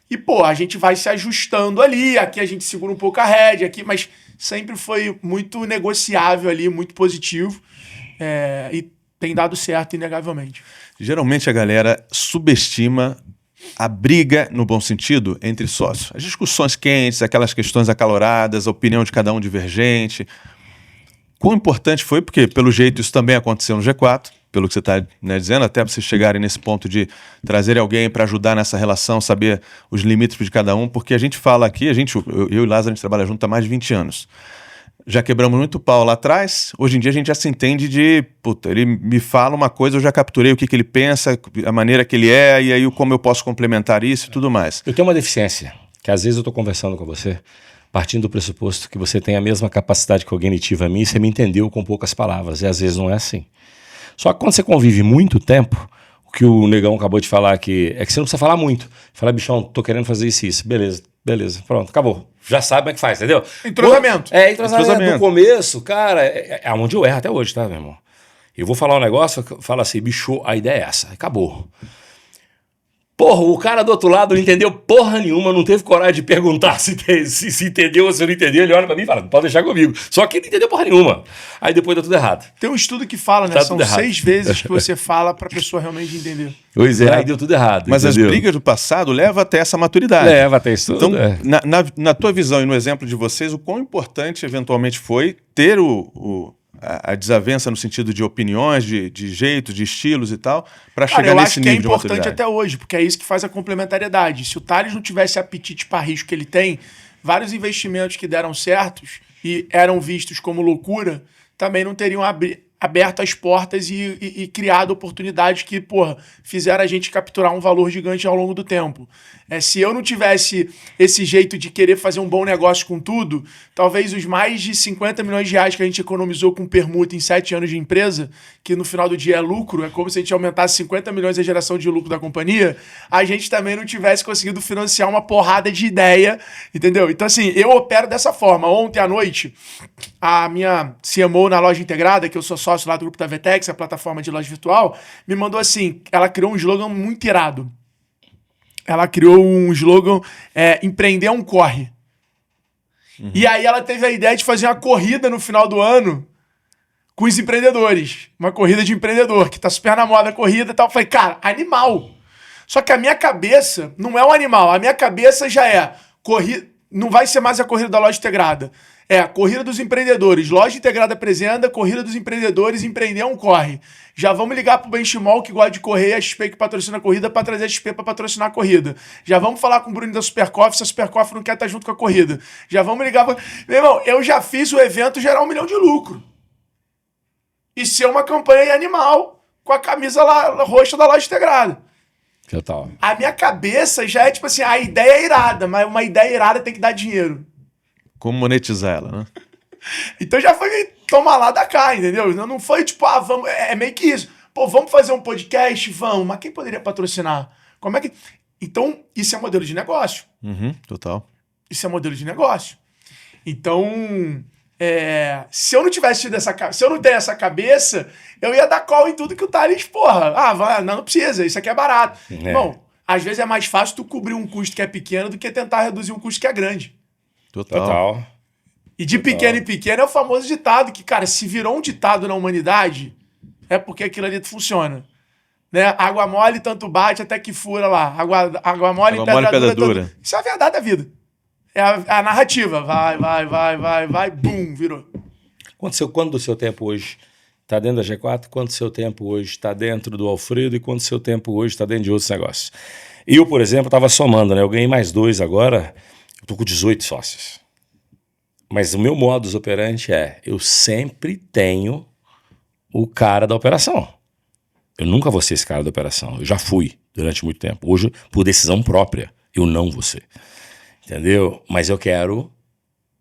E, a gente vai se ajustando ali, aqui a gente segura um pouco a rédea, aqui, mas sempre foi muito negociável ali, muito positivo, e tem dado certo, inegavelmente. Geralmente a galera subestima a briga, no bom sentido, entre sócios. As discussões quentes, aquelas questões acaloradas, a opinião de cada um divergente. Quão importante foi, porque pelo jeito isso também aconteceu no G4, pelo que você está dizendo, até vocês chegarem nesse ponto de trazer alguém para ajudar nessa relação, saber os limites de cada um, porque a gente fala aqui, eu e o Lázaro, a gente trabalha junto há mais de 20 anos. Já quebramos muito pau lá atrás, hoje em dia a gente já se entende ele me fala uma coisa, eu já capturei o que ele pensa, a maneira que ele é, e aí como eu posso complementar isso e tudo mais. Eu tenho uma deficiência, que às vezes eu estou conversando com você, partindo do pressuposto que você tem a mesma capacidade cognitiva a mim, você me entendeu com poucas palavras, e às vezes não é assim. Só que quando você convive muito tempo, o que o Negão acabou de falar aqui, é que você não precisa falar muito. Fala, bichão, tô querendo fazer isso e isso. Beleza, pronto, acabou. Já sabe como é que faz, entendeu? Entrosamento. Entrosamento. No começo, cara, é onde eu erro até hoje, tá, meu irmão? Eu vou falar um negócio, fala assim, bicho, a ideia é essa, acabou. Porra, o cara do outro lado não entendeu porra nenhuma, não teve coragem de perguntar se entendeu ou se não entendeu. Ele olha pra mim e fala, pode deixar comigo. Só que ele não entendeu porra nenhuma. Aí depois dá tudo errado. Tem um estudo que fala, né? São 6 vezes que você fala pra pessoa realmente entender. Pois aí deu tudo errado. Mas entendeu? As brigas do passado levam até essa maturidade. Leva até isso tudo. Então, na tua visão e no exemplo de vocês, o quão importante eventualmente foi ter a desavença no sentido de opiniões, de jeito, de estilos e tal, para chegar nesse nível de maturidade. Eu acho que é importante até hoje, porque é isso que faz a complementariedade. Se o Thales não tivesse apetite para risco que ele tem, vários investimentos que deram certos e eram vistos como loucura, também não teriam aberto as portas e criado oportunidades que, fizeram a gente capturar um valor gigante ao longo do tempo. Se eu não tivesse esse jeito de querer fazer um bom negócio com tudo, talvez os mais de 50 milhões de reais que a gente economizou com permuta em 7 anos de empresa, que no final do dia é lucro, é como se a gente aumentasse 50 milhões a geração de lucro da companhia, a gente também não tivesse conseguido financiar uma porrada de ideia, entendeu? Então, assim, eu opero dessa forma. Ontem à noite, a minha CMO na Loja Integrada, que eu sou sócio lá do grupo da Vetex, a plataforma de loja virtual, me mandou assim, ela criou um slogan muito irado. Ela criou um slogan, empreender é um corre. E aí ela teve a ideia de fazer uma corrida no final do ano com os empreendedores. Uma corrida de empreendedor, que tá super na moda a corrida e tal. Eu falei, cara, animal. Só que a minha cabeça não é um animal. A minha cabeça já é corrida. Não vai ser mais a corrida da loja integrada. É a corrida dos empreendedores. Loja integrada apresenta, corrida dos empreendedores, empreender um corre. Já vamos ligar pro Benchimol, que gosta de correr, a XP que patrocina a corrida, para trazer a XP para patrocinar a corrida. Já vamos falar com o Bruno da Supercoff, se a Supercoff não quer estar junto com a corrida. Já vamos ligar pra... Meu irmão, eu já fiz o evento gerar 1 milhão de lucro. E ser uma campanha animal com a camisa lá, roxa da loja integrada. Total. A minha cabeça já é tipo assim, a ideia é irada, mas uma ideia irada tem que dar dinheiro. Como monetizar ela, né? Então já foi tomar lá da cá, entendeu? Não foi tipo, vamos... É meio que isso. Pô, vamos fazer um podcast? Vamos. Mas quem poderia patrocinar? Como é que... Então, isso é modelo de negócio. Total. Isso é modelo de negócio. Então, se eu não tivesse tido se eu não tenho essa cabeça, eu ia dar call em tudo que o Thales, porra, não precisa, isso aqui é barato. Bom, às vezes é mais fácil tu cobrir um custo que é pequeno do que tentar reduzir um custo que é grande. Total. E de pequeno em pequeno é o famoso ditado que, cara, se virou um ditado na humanidade, é porque aquilo ali funciona. Né? Água mole, tanto bate até que fura lá. Água mole, pedra dura. Isso é a verdade da vida. É a narrativa. Vai, bum, virou. Quanto do seu tempo hoje está dentro da G4? Quanto do seu tempo hoje está dentro do Alfredo? E quanto do seu tempo hoje está dentro de outros negócios? Eu, por exemplo, estava somando, né? Eu ganhei mais 2 agora. Eu tô com 18 sócios. Mas o meu modus operandi eu sempre tenho o cara da operação. Eu nunca vou ser esse cara da operação. Eu já fui durante muito tempo. Hoje, por decisão própria, eu não vou ser. Entendeu? Mas eu quero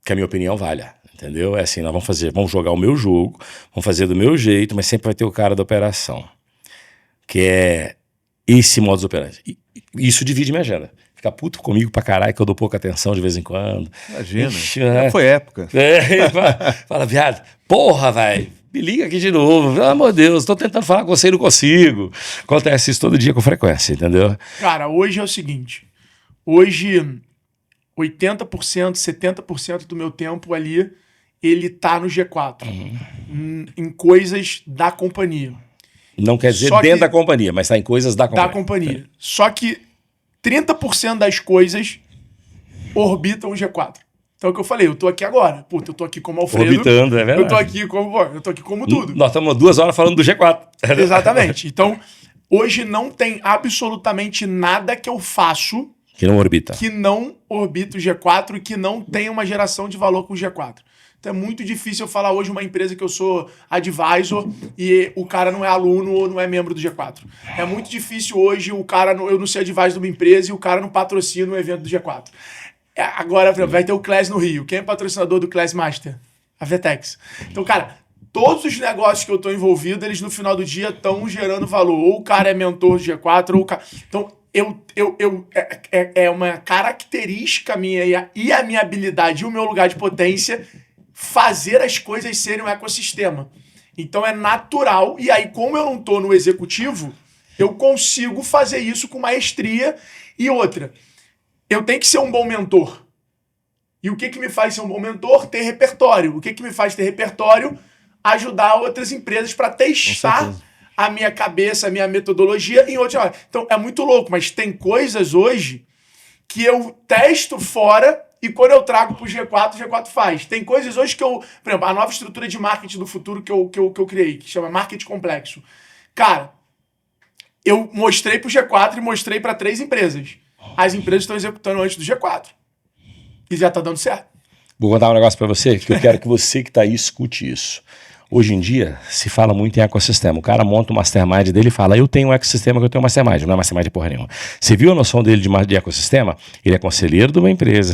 que a minha opinião valha. Entendeu? É assim, nós vamos jogar o meu jogo, vamos fazer do meu jeito, mas sempre vai ter o cara da operação. Que é esse modus operandi. E isso divide minha agenda. Fica puto comigo pra caralho que eu dou pouca atenção de vez em quando. Imagina. Ixi, foi época. Fala, viado, porra, velho, me liga aqui de novo. Pelo amor de Deus, tô tentando falar com você e não consigo. Acontece isso todo dia com frequência, entendeu? Cara, hoje é o seguinte. Hoje, 80%, 70% do meu tempo ali, ele tá no G4. Em coisas da companhia. Não quer dizer dentro da companhia, mas tá em coisas da companhia. Da companhia. Só que 30% das coisas orbitam o G4. Então é o que eu falei, eu tô aqui agora. Puta, eu tô aqui como Alfredo. Orbitando, é verdade. Eu tô aqui como tudo. Nós estamos 2 horas falando do G4. Exatamente. Então, hoje não tem absolutamente nada que eu faço que não orbita. Que não orbita o G4 e que não tem uma geração de valor com o G4. Então é muito difícil eu falar hoje uma empresa que eu sou advisor e o cara não é aluno ou não é membro do G4. É muito difícil hoje eu não ser advisor de uma empresa e o cara não patrocina um evento do G4. Agora, por exemplo, vai ter o Class no Rio. Quem é patrocinador do Class Master? A Vetex. Então, cara, todos os negócios que eu estou envolvido, eles no final do dia estão gerando valor. Ou o cara é mentor do G4, ou o cara... Então, é uma característica minha e a minha habilidade e o meu lugar de potência fazer as coisas serem um ecossistema. Então é natural, e aí como eu não estou no executivo, eu consigo fazer isso com maestria. E outra, eu tenho que ser um bom mentor. E o que me faz ser um bom mentor? Ter repertório. O que me faz ter repertório? Ajudar outras empresas para testar a minha cabeça, a minha metodologia em outras áreas. Então é muito louco, mas tem coisas hoje que eu testo fora e quando eu trago pro G4, o G4 faz. Tem coisas hoje que por exemplo, a nova estrutura de marketing do futuro que eu criei, que chama Marketing Complexo. Cara, eu mostrei pro G4 e mostrei para 3 empresas. As empresas estão executando antes do G4. E já tá dando certo. Vou contar um negócio para você, que eu quero que você que tá aí escute isso. Hoje em dia, se fala muito em ecossistema. O cara monta o mastermind dele e fala, eu tenho um ecossistema que eu tenho um mastermind. Não é mastermind de porra nenhuma. Você viu a noção dele de ecossistema? Ele é conselheiro de uma empresa,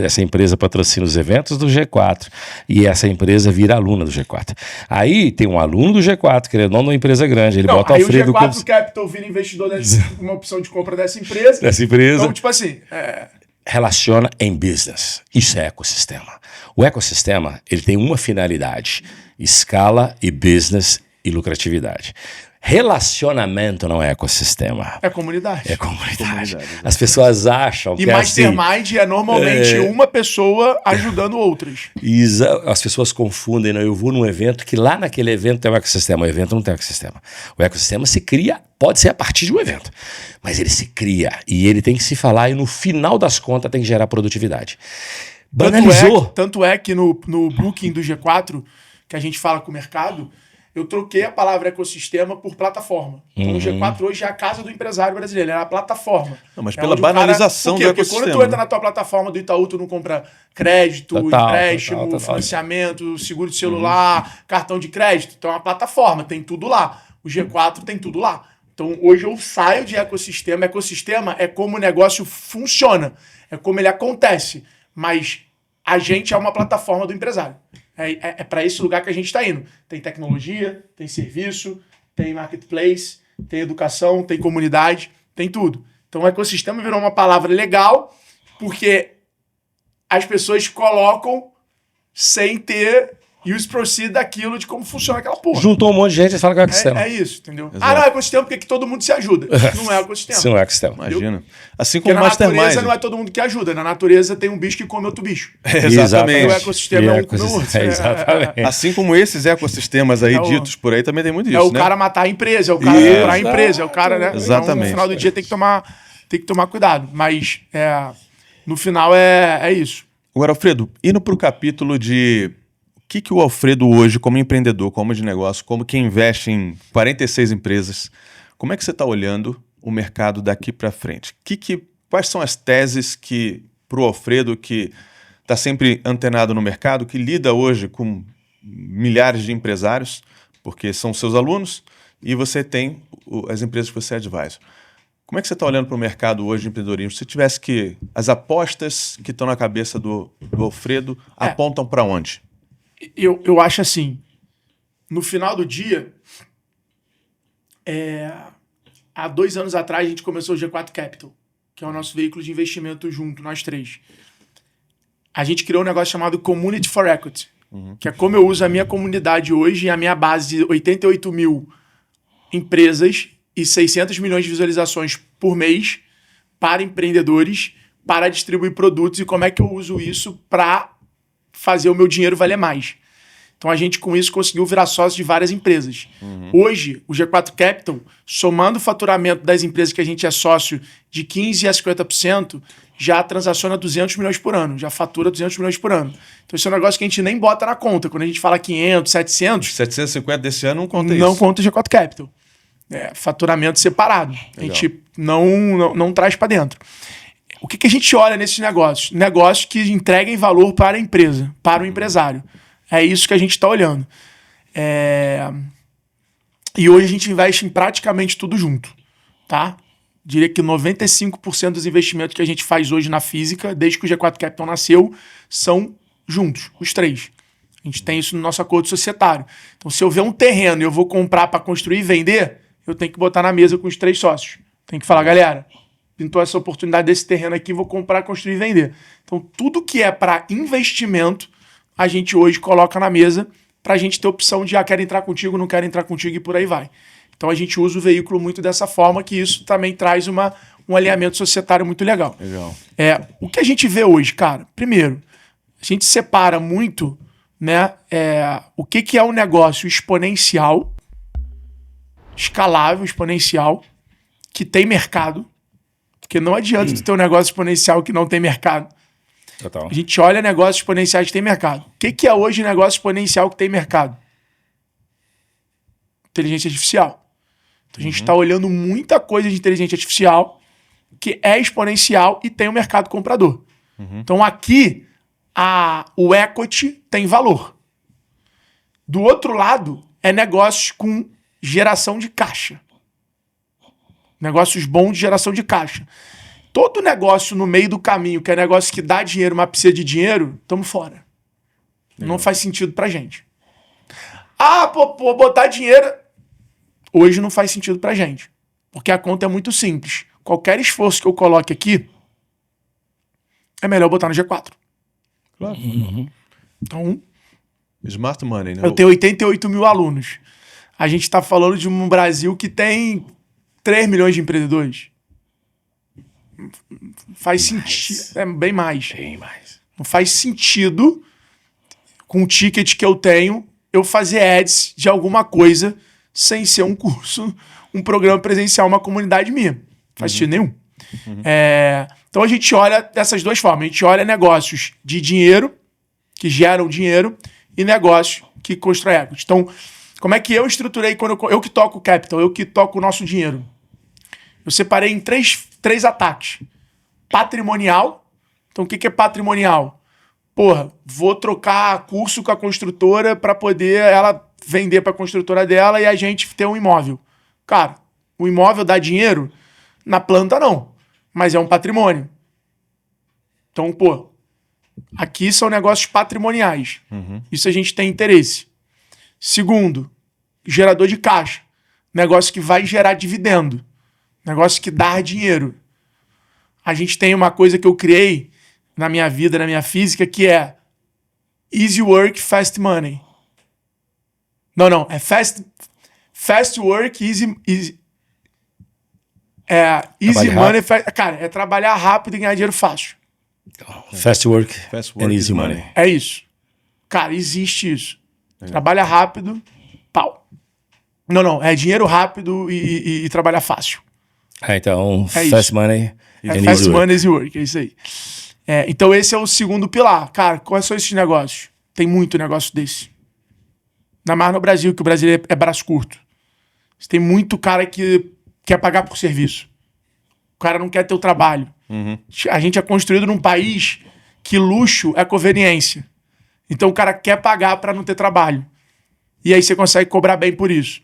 essa empresa patrocina os eventos do G4 e essa empresa vira aluna do G4. Aí tem um aluno do G4, querendo não de uma empresa grande, ele bota o Alfredo... Aí o G4 Capital vira investidor uma opção de compra dessa empresa. Então, tipo assim... Relaciona em business. Isso é ecossistema. O ecossistema, ele tem uma finalidade: escala e business e lucratividade. Relacionamento não é ecossistema. É comunidade. É comunidade. As pessoas acham que Mastermind é normalmente uma pessoa ajudando outras. As pessoas confundem, né? Eu vou num evento que lá naquele evento tem um ecossistema. O evento não tem ecossistema. O ecossistema se cria, pode ser a partir de um evento, mas ele se cria e ele tem que se falar e no final das contas tem que gerar produtividade. Banalizou. Tanto é que no Booking do G4, que a gente fala com o mercado, eu troquei a palavra ecossistema por plataforma. Então o G4 hoje é a casa do empresário brasileiro, é a plataforma. Não, mas pela banalização do ecossistema. Porque quando tu entra na tua plataforma do Itaú, tu não compra crédito, empréstimo, financiamento, seguro de celular, cartão de crédito. Então é uma plataforma, tem tudo lá. O G4 tem tudo lá. Então hoje eu saio de ecossistema. Ecossistema é como o negócio funciona, é como ele acontece. Mas a gente é uma plataforma do empresário. É para esse lugar que a gente está indo. Tem tecnologia, tem serviço, tem marketplace, tem educação, tem comunidade, tem tudo. Então o ecossistema virou uma palavra legal porque as pessoas colocam sem ter use proceed daquilo de como funciona aquela porra. Juntou um monte de gente e fala que é ecossistema. É isso, entendeu? Exato. Não é ecossistema porque todo mundo se ajuda. Não é ecossistema. Isso não é ecossistema. Imagina. Assim como o Mastermind. Na natureza não é todo mundo que ajuda. Na natureza tem um bicho que come outro bicho. Exatamente. O ecossistema é um come o outro. Exatamente. Assim como esses ecossistemas aí ditos por aí, também tem muito disso, né? É o cara matar a empresa, é o cara comprar a empresa, é o cara, né? Exatamente. Então, no final do dia tem que tomar cuidado. Mas no final é isso. Agora, Alfredo, indo para o capítulo de... O que o Alfredo hoje, como empreendedor, como de negócio, como quem investe em 46 empresas, como é que você está olhando o mercado daqui para frente? Quais são as teses que, para o Alfredo, que está sempre antenado no mercado, que lida hoje com milhares de empresários, porque são seus alunos, e você tem as empresas que você é advisor. Como é que você está olhando para o mercado hoje de empreendedorismo? Se tivesse que... As apostas que estão na cabeça do Alfredo apontam para onde? Eu acho assim, no final do dia, há 2 anos atrás a gente começou o G4 Capital, que é o nosso veículo de investimento junto, nós 3. A gente criou um negócio chamado Community for Equity, que é como eu uso a minha comunidade hoje e a minha base de 88 mil empresas e 600 milhões de visualizações por mês para empreendedores, para distribuir produtos e como é que eu uso isso para fazer o meu dinheiro valer mais. Então a gente com isso conseguiu virar sócio de várias empresas. Hoje, o G4 Capital, somando o faturamento das empresas que a gente é sócio de 15% a 50%, já transaciona 200 milhões por ano, já fatura 200 milhões por ano. Então isso é um negócio que a gente nem bota na conta. Quando a gente fala 500, 700... 750 desse ano não conta isso. Não conta o G4 Capital. É faturamento separado. Legal. A gente não traz para dentro. O que a gente olha nesses negócios? Negócios que entreguem valor para a empresa, para o empresário. É isso que a gente está olhando. E hoje a gente investe em praticamente tudo junto. Tá? Diria que 95% dos investimentos que a gente faz hoje na física, desde que o G4 Capital nasceu, são juntos, os 3. A gente tem isso no nosso acordo societário. Então, se eu ver um terreno e eu vou comprar para construir e vender, eu tenho que botar na mesa com os 3 sócios. Tem que falar, galera... Pintou essa oportunidade desse terreno aqui, vou comprar, construir e vender. Então, tudo que é para investimento, a gente hoje coloca na mesa para a gente ter opção de quero entrar contigo, não quero entrar contigo e por aí vai. Então, a gente usa o veículo muito dessa forma, que isso também traz um alinhamento societário muito legal. Legal. O que a gente vê hoje, cara? Primeiro, a gente separa muito, né, o que é um negócio exponencial, escalável, exponencial, que tem mercado. Porque não adianta tu ter um negócio exponencial que não tem mercado. Total. A gente olha negócios exponenciais que tem mercado. O que é hoje negócio exponencial que tem mercado? Inteligência artificial. Então a gente está olhando muita coisa de inteligência artificial que é exponencial e tem um mercado comprador. Então aqui o equity tem valor. Do outro lado é negócios com geração de caixa. Negócios bons de geração de caixa. Todo negócio no meio do caminho, que é negócio que dá dinheiro, mas precisa de dinheiro, estamos fora. Não faz sentido pra gente. Botar dinheiro... Hoje não faz sentido pra gente. Porque a conta é muito simples. Qualquer esforço que eu coloque aqui, é melhor botar no G4. Claro. Então... Smart money, né? Eu tenho 88 mil alunos. A gente está falando de um Brasil que tem 3 milhões de empreendedores. Faz sentido. É bem mais. Bem mais. Não faz sentido, com o ticket que eu tenho, eu fazer ads de alguma coisa sem ser um curso, um programa presencial, uma comunidade minha. Não faz sentido nenhum. Então a gente olha dessas duas formas. A gente olha negócios de dinheiro, que geram dinheiro, e negócios que constroem equity. Então, como é que eu estruturei quando eu que toco o capital, eu que toco o nosso dinheiro? Eu separei em três ataques. Patrimonial. Então, o que é patrimonial? Porra, vou trocar curso com a construtora para poder ela vender para a construtora dela e a gente ter um imóvel. Cara, o imóvel dá dinheiro? Na planta, não. Mas é um patrimônio. Então, pô, aqui são negócios patrimoniais. Isso a gente tem interesse. Segundo, gerador de caixa. Negócio que vai gerar dividendo. Negócio que dá dinheiro. A gente tem uma coisa que eu criei na minha vida, na minha física, que é easy work, fast money. Não. É fast work, easy money. Cara, é trabalhar rápido e ganhar dinheiro fácil. Fast work and easy money. É isso. Cara, existe isso. Trabalha rápido, pau. Não. É dinheiro rápido e trabalhar fácil. Então, É fast money and fast money, easy work. É isso aí. Então esse é o segundo pilar. Cara, quais são esses negócios? Tem muito negócio desse. Ainda mais no Brasil, que o Brasil é braço curto. Você tem muito cara que quer pagar por serviço. O cara não quer ter o trabalho. A gente é construído num país que luxo é conveniência. Então o cara quer pagar para não ter trabalho. E aí você consegue cobrar bem por isso.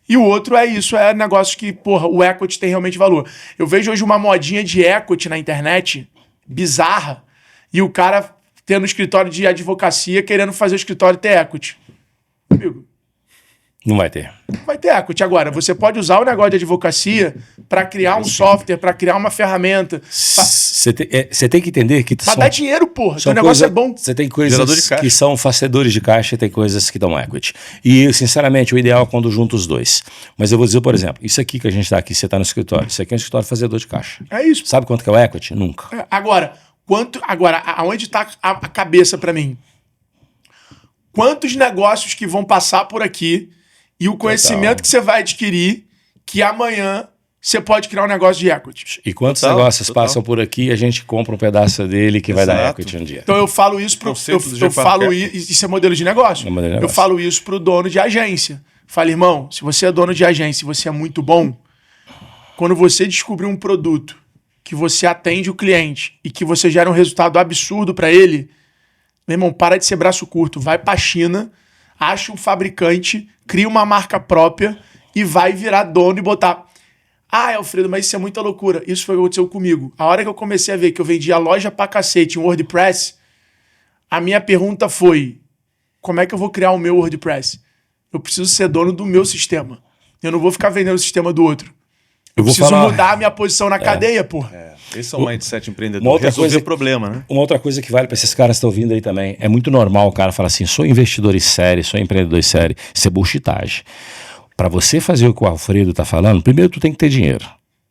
E o outro é negócio que, porra, o equity tem realmente valor. Eu vejo hoje uma modinha de equity na internet, bizarra, e o cara tendo escritório de advocacia querendo fazer o escritório ter equity. Amigo, não vai ter. Vai ter equity. Agora, você pode usar o negócio de advocacia para criar um software, para criar uma ferramenta. Você tem que entender que... Para dar dinheiro, porra. O negócio é bom. Você tem coisas que são fazedores de caixa e tem coisas que dão equity. E, sinceramente, o ideal é quando junta os dois. Mas eu vou dizer, por exemplo, isso aqui que a gente está aqui, você está no escritório. Isso aqui é um escritório fazedor de caixa. É isso. Sabe quanto que é o equity? Nunca. Agora, aonde está a cabeça para mim? Quantos negócios que vão passar por aqui e o conhecimento que você vai adquirir, que amanhã você pode criar um negócio de equity. E quantos negócios passam por aqui e a gente compra um pedaço dele que vai dar equity um dia. Então eu falo isso pro... Isso é modelo de negócio. Eu falo isso pro dono de agência. Falo, irmão, se você é dono de agência e você é muito bom, quando você descobrir um produto que você atende o cliente e que você gera um resultado absurdo para ele, meu irmão, para de ser braço curto. Vai pra China, acha um fabricante, cria uma marca própria e vai virar dono e botar... Ah, Alfredo, mas isso é muita loucura. Isso foi o que aconteceu comigo. A hora que eu comecei a ver que eu vendia loja pra cacete em WordPress, a minha pergunta foi, como é que eu vou criar o meu WordPress? Eu preciso ser dono do meu sistema. Eu não vou ficar vendendo o sistema do outro. Eu preciso mudar a minha posição na cadeia, porra. Esse é o mindset empreendedor. Resolver o problema, né? Uma outra coisa que vale para esses caras que estão ouvindo aí também. É muito normal o cara falar assim, sou investidor em série, sou empreendedor em série. Isso é bullshitagem. Para você fazer o que o Alfredo está falando, primeiro tu tem que ter dinheiro.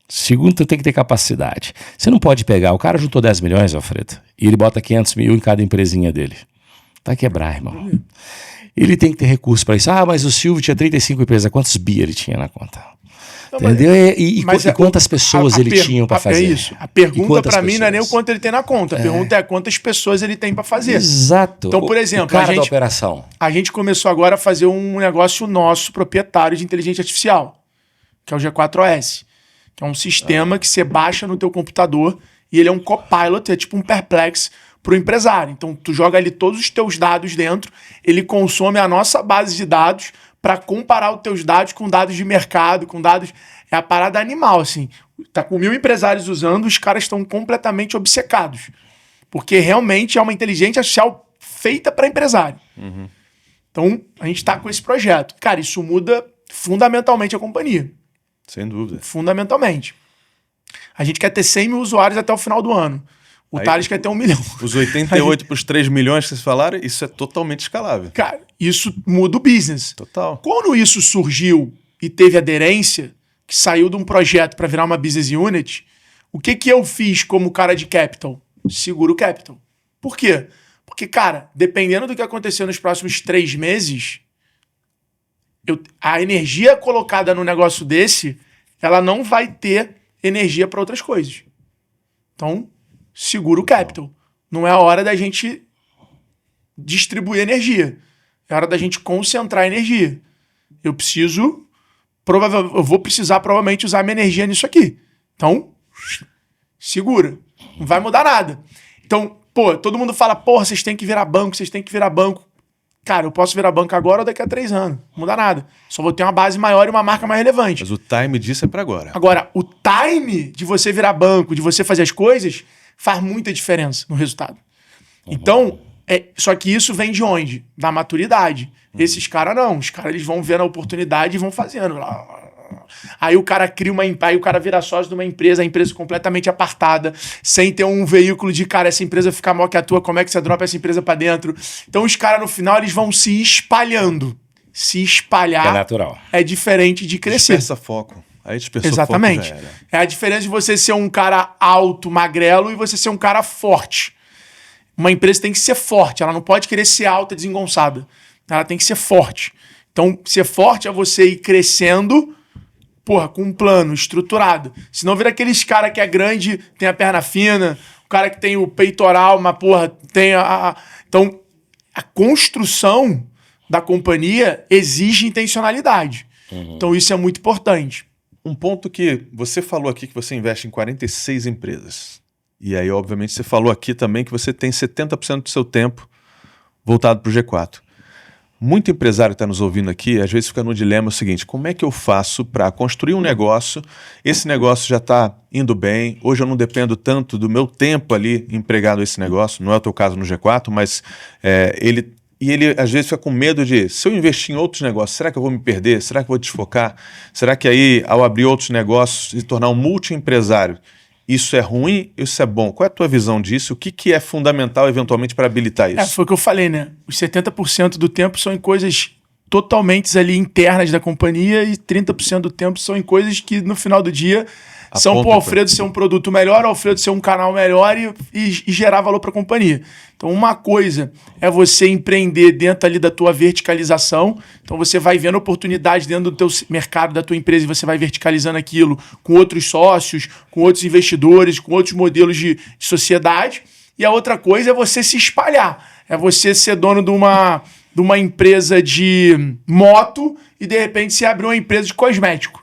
Segundo, tu tem que ter capacidade. Você não pode pegar... O cara juntou 10 milhões, Alfredo, e ele bota 500 mil em cada empresinha dele. Vai quebrar, irmão. Ele tem que ter recurso para isso. Ah, mas o Silvio tinha 35 empresas. Quantos bi ele tinha na conta? Não, entendeu? E quantas pessoas ele tinha para fazer? É isso. A pergunta para mim não é nem o quanto ele tem na conta. A pergunta é quantas pessoas ele tem para fazer. Exato. Então, por exemplo, da operação. A gente começou agora a fazer um negócio nosso proprietário de inteligência artificial, que é o G4OS, que é um sistema que você baixa no teu computador e ele é um copilot, é tipo um Perplex para o empresário. Então, tu joga ali todos os teus dados dentro, ele consome a nossa base de dados para comparar os teus dados com dados de mercado, com dados... É a parada animal, assim. Tá com 1.000 empresários usando, os caras estão completamente obcecados. Porque realmente é uma inteligência artificial feita para empresário. Então, a gente tá com esse projeto. Cara, isso muda fundamentalmente a companhia. Sem dúvida. Fundamentalmente. A gente quer ter 100 mil usuários até o final do ano. O Thales quer ter 1 milhão. Os 88 para os 3 milhões que vocês falaram, isso é totalmente escalável. Cara, isso muda o business. Total. Quando isso surgiu e teve aderência, que saiu de um projeto para virar uma business unit, o que eu fiz como cara de capital? Seguro capital. Por quê? Porque, cara, dependendo do que acontecer nos próximos 3 meses, a energia colocada no negócio desse, ela não vai ter energia para outras coisas. Então, seguro capital. Não é a hora da gente distribuir energia. É hora da gente concentrar energia. Eu vou precisar provavelmente usar minha energia nisso aqui. Então, segura. Não vai mudar nada. Então, todo mundo fala, vocês têm que virar banco, vocês têm que virar banco. Cara, eu posso virar banco agora ou daqui a 3 anos. Não muda nada. Só vou ter uma base maior e uma marca mais relevante. Mas o time disso é pra agora. Agora, o time de você virar banco, de você fazer as coisas, faz muita diferença no resultado. Então, só que isso vem de onde? Da maturidade. Esses caras não. Os caras eles vão vendo a oportunidade e vão fazendo. Aí o cara cria aí o cara vira sócio de uma empresa, a empresa completamente apartada, sem ter um veículo de, cara, essa empresa fica maior que a tua, como é que você dropa essa empresa pra dentro? Então os caras no final eles vão se espalhando. Se espalhar é natural. É diferente de crescer. Dispersa foco. Aí dispersou exatamente. Foco já era. É a diferença de você ser um cara alto, magrelo e você ser um cara forte. Uma empresa tem que ser forte, ela não pode querer ser alta, desengonçada. Ela tem que ser forte. Então, ser forte é você ir crescendo, com um plano estruturado. Senão vira aqueles cara que é grande, tem a perna fina, o cara que tem o peitoral, mas, tem Então, a construção da companhia exige intencionalidade. Então, isso é muito importante. Um ponto que você falou aqui que você investe em 46 empresas. E aí, obviamente, você falou aqui também que você tem 70% do seu tempo voltado para o G4. Muito empresário que está nos ouvindo aqui, às vezes fica no dilema o seguinte, como é que eu faço para construir um negócio, esse negócio já está indo bem, hoje eu não dependo tanto do meu tempo ali empregado a esse negócio, não é o teu caso no G4, mas ele às vezes fica com medo de, se eu investir em outros negócios, será que eu vou me perder? Será que eu vou desfocar? Será que aí, ao abrir outros negócios e tornar um multi-empresário, isso é ruim, isso é bom? Qual é a tua visão disso? O que é fundamental, eventualmente, para habilitar isso? Foi o que eu falei, né? Os 70% do tempo são em coisas totalmente ali internas da companhia e 30% do tempo são em coisas que, no final do dia, são pro Alfredo ser um produto melhor, o Alfredo ser um canal melhor e gerar valor para a companhia. Então, uma coisa é você empreender dentro ali da tua verticalização. Então, você vai vendo oportunidades dentro do teu mercado, da tua empresa, e você vai verticalizando aquilo com outros sócios, com outros investidores, com outros modelos de sociedade. E a outra coisa é você se espalhar. É você ser dono de uma empresa de moto e, de repente, você abrir uma empresa de cosmético.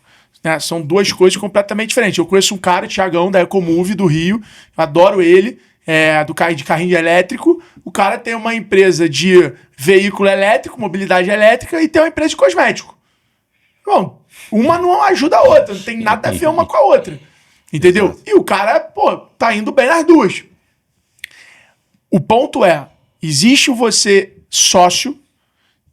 São duas coisas completamente diferentes. Eu conheço um cara, Thiagão, da Ecomove, do Rio. Eu adoro ele, de carrinho elétrico. O cara tem uma empresa de veículo elétrico, mobilidade elétrica, e tem uma empresa de cosmético. Bom, uma não ajuda a outra, não tem nada a ver uma com a outra. Entendeu? Exato. E o cara, tá indo bem nas duas. O ponto é, existe o você sócio,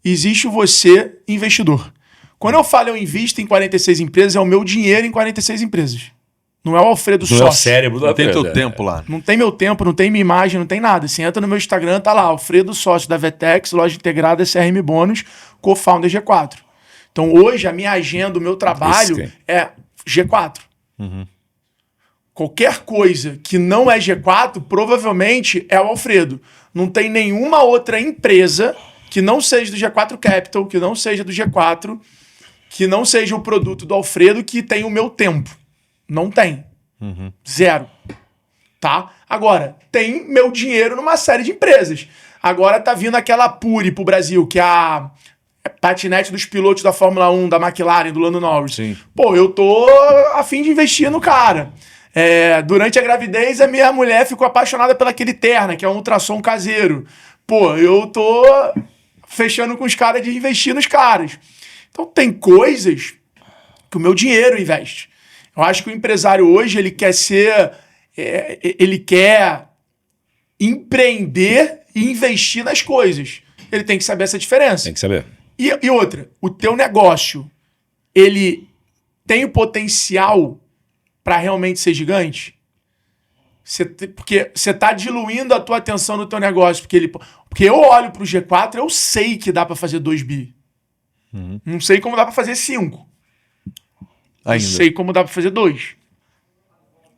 existe o você investidor. Quando eu falo eu invisto em 46 empresas, é o meu dinheiro em 46 empresas. Não é o Alfredo sócio. Não é o cérebro do Alfredo. Não tem teu tempo lá. Não tem meu tempo, não tem minha imagem, não tem nada. Você entra no meu Instagram, tá lá, Alfredo sócio da Vetex, loja integrada, CRM Bônus, co-founder G4. Então hoje a minha agenda, o meu trabalho é G4. Qualquer coisa que não é G4, provavelmente é o Alfredo. Não tem nenhuma outra empresa que não seja do G4 Capital, que não seja do G4, que não seja o produto do Alfredo que tem o meu tempo. Não tem. Zero. Tá? Agora, tem meu dinheiro numa série de empresas. Agora tá vindo aquela Pure pro Brasil, que é a patinete dos pilotos da Fórmula 1, da McLaren, do Lando Norris. Sim. Eu tô a fim de investir no cara. Durante a gravidez, a minha mulher ficou apaixonada pelaquele Terna, que é um ultrassom caseiro. Eu tô fechando com os caras de investir nos caras. Então tem coisas que o meu dinheiro investe. Eu acho que o empresário hoje, ele quer ele quer empreender e investir nas coisas. Ele tem que saber essa diferença. Tem que saber. E outra, o teu negócio, ele tem o potencial para realmente ser gigante? Porque você tá diluindo a tua atenção no teu negócio. Porque eu olho pro G4, eu sei que dá pra fazer 2 bi. Não sei como dá pra fazer 5. Não sei como dá pra fazer 2.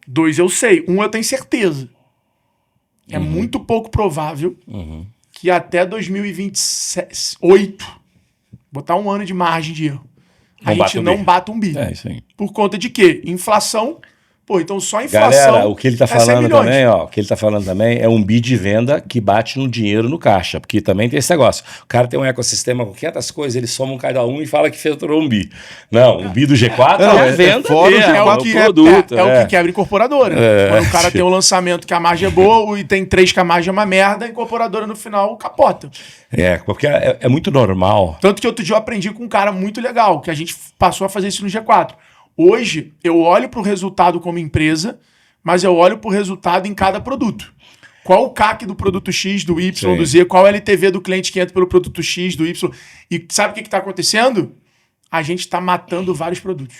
2 eu sei. 1 eu tenho certeza. É muito pouco provável que até 2028, botar um ano de margem de erro, a gente não bata um bi. É isso aí. Por conta de quê? Inflação. Pô, então só a inflação. Galera, o que ele tá falando também, ó, o que ele tá falando também é um bi de venda que bate no dinheiro no caixa, porque também tem esse negócio. O cara tem um ecossistema com 500 coisas, ele soma um cada um e fala que faturou um bi. Não, um bi do G4 é a venda fora mesmo, é o produto. É o que quebra incorporadora. Quando o cara tem um lançamento que a margem é boa e tem 3 que a margem é uma merda, a incorporadora no final capota. Porque é muito normal. Tanto que outro dia eu aprendi com um cara muito legal, que a gente passou a fazer isso no G4. Hoje, eu olho para o resultado como empresa, mas eu olho para o resultado em cada produto. Qual o CAC do produto X, do Y, do Z, qual o LTV do cliente que entra pelo produto X, do Y. E sabe o que está acontecendo? A gente está matando vários produtos.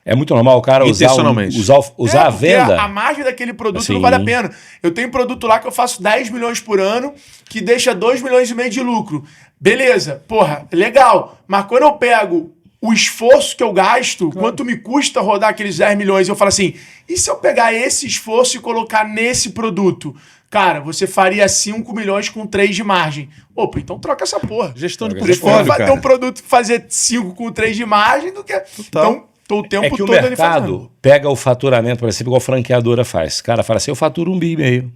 É muito normal o cara usar a venda. A margem daquele produto não vale a pena. Eu tenho um produto lá que eu faço 10 milhões por ano, que deixa 2 milhões e meio de lucro. Beleza, porra, legal. Mas quando eu pego o esforço que eu gasto, quanto me custa rodar aqueles 10 milhões, eu falo assim, e se eu pegar esse esforço e colocar nesse produto? Cara, você faria 5 milhões com 3 de margem. Opa, então troca essa porra. Gestão de portfólio, vai ter um produto que fazer 5 com 3 de margem do que... Então, tô o tempo todo ali fazendo. O mercado pega o faturamento, por exemplo, igual a franqueadora faz. O cara fala assim, eu faturo 1,5 bi.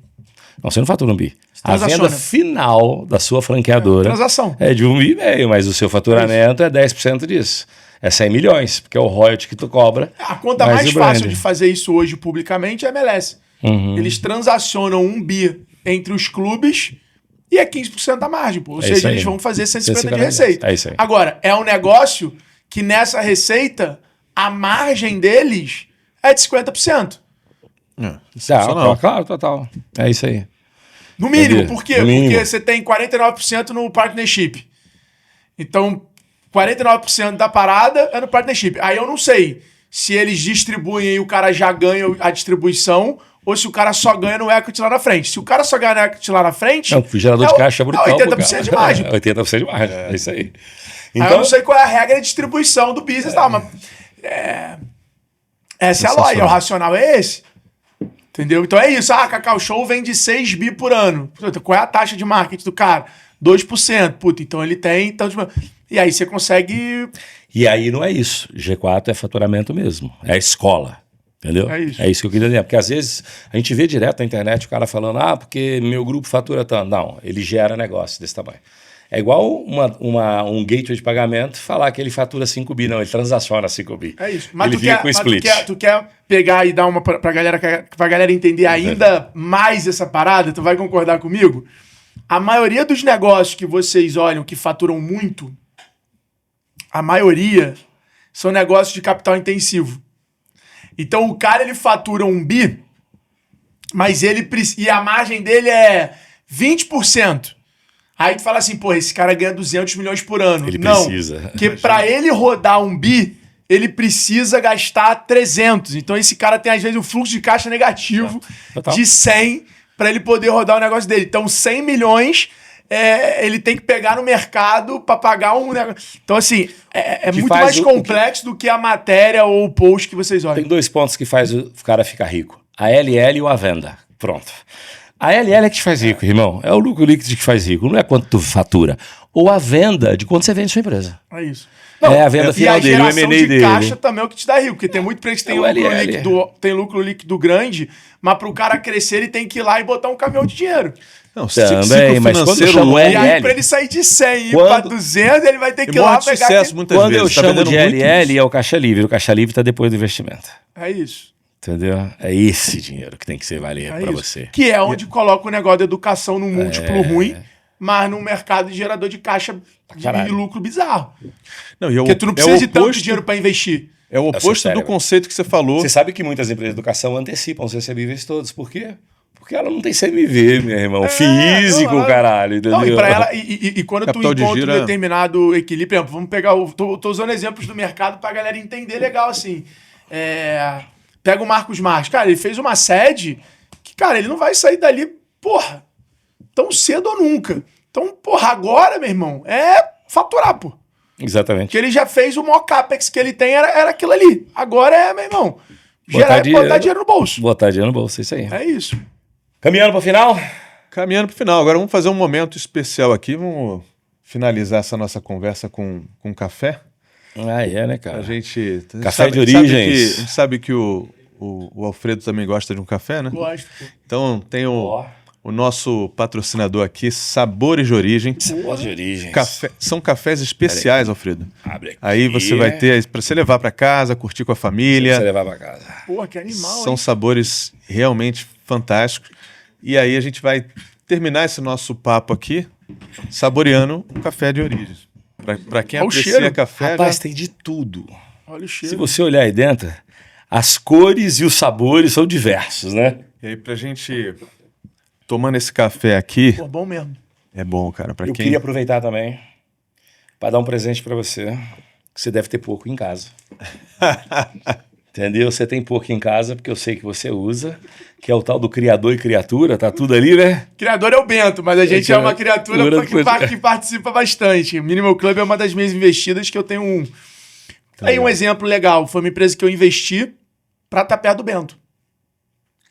Não, você não fatura 1 bi. A venda final da sua franqueadora é de 1,5 bi, mas o seu faturamento é 10% disso. É 100 milhões, porque é o royalty que tu cobra. A conta mais fácil de fazer isso hoje publicamente é a MLS. Eles transacionam 1 bi entre os clubes e é 15% da margem. Pô. Ou seja, eles vão fazer 150 de receita. É isso aí. Agora, é um negócio que nessa receita a margem deles é de 50%. Claro, total. É isso aí. No mínimo. Por quê? Porque você tem 49% no partnership. Então, 49% da parada é no partnership. Aí eu não sei se eles distribuem e o cara já ganha a distribuição ou se o cara só ganha no equity lá na frente. Se o cara só ganha no equity lá na frente... Não, o gerador de caixa é brutal. 80% de margem. 80% de margem, é isso aí. Então, eu não sei qual é a regra de distribuição do business, mas... essa é a lógica, o racional é esse. Entendeu? Então é isso. Cacau Show vende 6 bi por ano. Qual é a taxa de marketing do cara? 2%. Puta, então ele tem... E aí você consegue... E aí não é isso. G4 é faturamento mesmo. É a escola. Entendeu? É isso que eu queria dizer. Porque às vezes a gente vê direto na internet o cara falando, porque meu grupo fatura tanto. Não, ele gera negócio desse tamanho. É igual um gateway de pagamento falar que ele fatura 5 bi. Não, ele transaciona 5 bi. É isso. Mas ele fica com split. Tu quer pegar e dar uma pra galera entender ainda mais essa parada? Tu vai concordar comigo? A maioria dos negócios que vocês olham que faturam muito, a maioria são negócios de capital intensivo. Então o cara ele fatura 1 bi, mas e a margem dele é 20%. Aí tu fala assim, esse cara ganha 200 milhões por ano. Ele precisa. Porque pra ele rodar 1 bi, ele precisa gastar 300. Então esse cara tem às vezes um fluxo de caixa negativo de 100 para ele poder rodar o negócio dele. Então 100 milhões ele tem que pegar no mercado para pagar um negócio. Então assim, é muito mais complexo do que a matéria ou o post que vocês olham. Tem 2 pontos que faz o cara ficar rico. A LL ou a venda. Pronto. A LL é que te faz rico, irmão. É o lucro líquido que faz rico. Não é quanto tu fatura. Ou a venda de quanto você vende sua empresa. É isso. Não, a venda final dele, o M&A dele. E a geração de caixa também é o que te dá rico. Porque tem muito preço que tem lucro líquido grande, mas para o cara crescer ele tem que ir lá e botar um caminhão de dinheiro. Não, também, mas quando eu chamo LL... E aí para ele sair de 100 e ir para 200, ele vai ter que ir lá pegar... Sucesso, muitas quando vezes, eu chamo de LL é o caixa livre. O caixa livre está depois do investimento. É isso. Entendeu? É esse dinheiro que tem que ser valer para você. Que é onde coloca o negócio da educação num múltiplo ruim, mas num mercado de gerador de caixa de lucro bizarro. Não, porque tu não precisa de tanto dinheiro para investir. É o oposto do conceito que você falou. Você sabe que muitas empresas de educação antecipam os recebíveis todos. Por quê? Porque ela não tem CMV, meu irmão. Físico, caralho. Entendeu? Não, e pra ela, e quando Capital tu encontra um determinado equilíbrio, vamos pegar. Tô usando exemplos do mercado pra galera entender legal, assim. Pega o Marcos Marques. Cara, ele fez uma sede que, cara, ele não vai sair dali, porra, tão cedo ou nunca. Então, porra, agora, meu irmão, é faturar, pô. Exatamente. Que ele já fez o maior capex que ele tem, era aquilo ali. Agora é, meu irmão, botar dinheiro no bolso. Botar dinheiro no bolso, isso aí. É isso. Caminhando para o final? Caminhando para o final. Agora vamos fazer um momento especial aqui. Vamos finalizar essa nossa conversa com café. Né, cara? A gente café de origens. A gente sabe que o Alfredo também gosta de um café, né? Gosto. Então tem o nosso patrocinador aqui, Sabores de Origem. Sabores de Origem. São cafés especiais, Alfredo. Abre aqui. Aí você vai ter para você levar para casa, curtir com a família. Pra você levar para casa. Porra, que animal, São sabores realmente fantásticos. E aí a gente vai terminar esse nosso papo aqui saboreando um café de origem. Para quem aprecia café... Rapaz, tem de tudo. Olha o cheiro. Se você olhar aí dentro, as cores e os sabores são diversos, né? E aí pra gente... Tomando esse café aqui... Pô, bom mesmo. É bom, cara. Eu queria aproveitar também para dar um presente para você, que você deve ter pouco em casa. Entendeu? Você tem pouco em casa, porque eu sei que você usa, que é o tal do criador e criatura, tá tudo ali, né? Criador é o Bento, mas a gente é uma criatura que participa bastante. Minimal Club é uma das minhas investidas que eu tenho um... Aí um exemplo legal, foi uma empresa que eu investi para estar perto do Bento.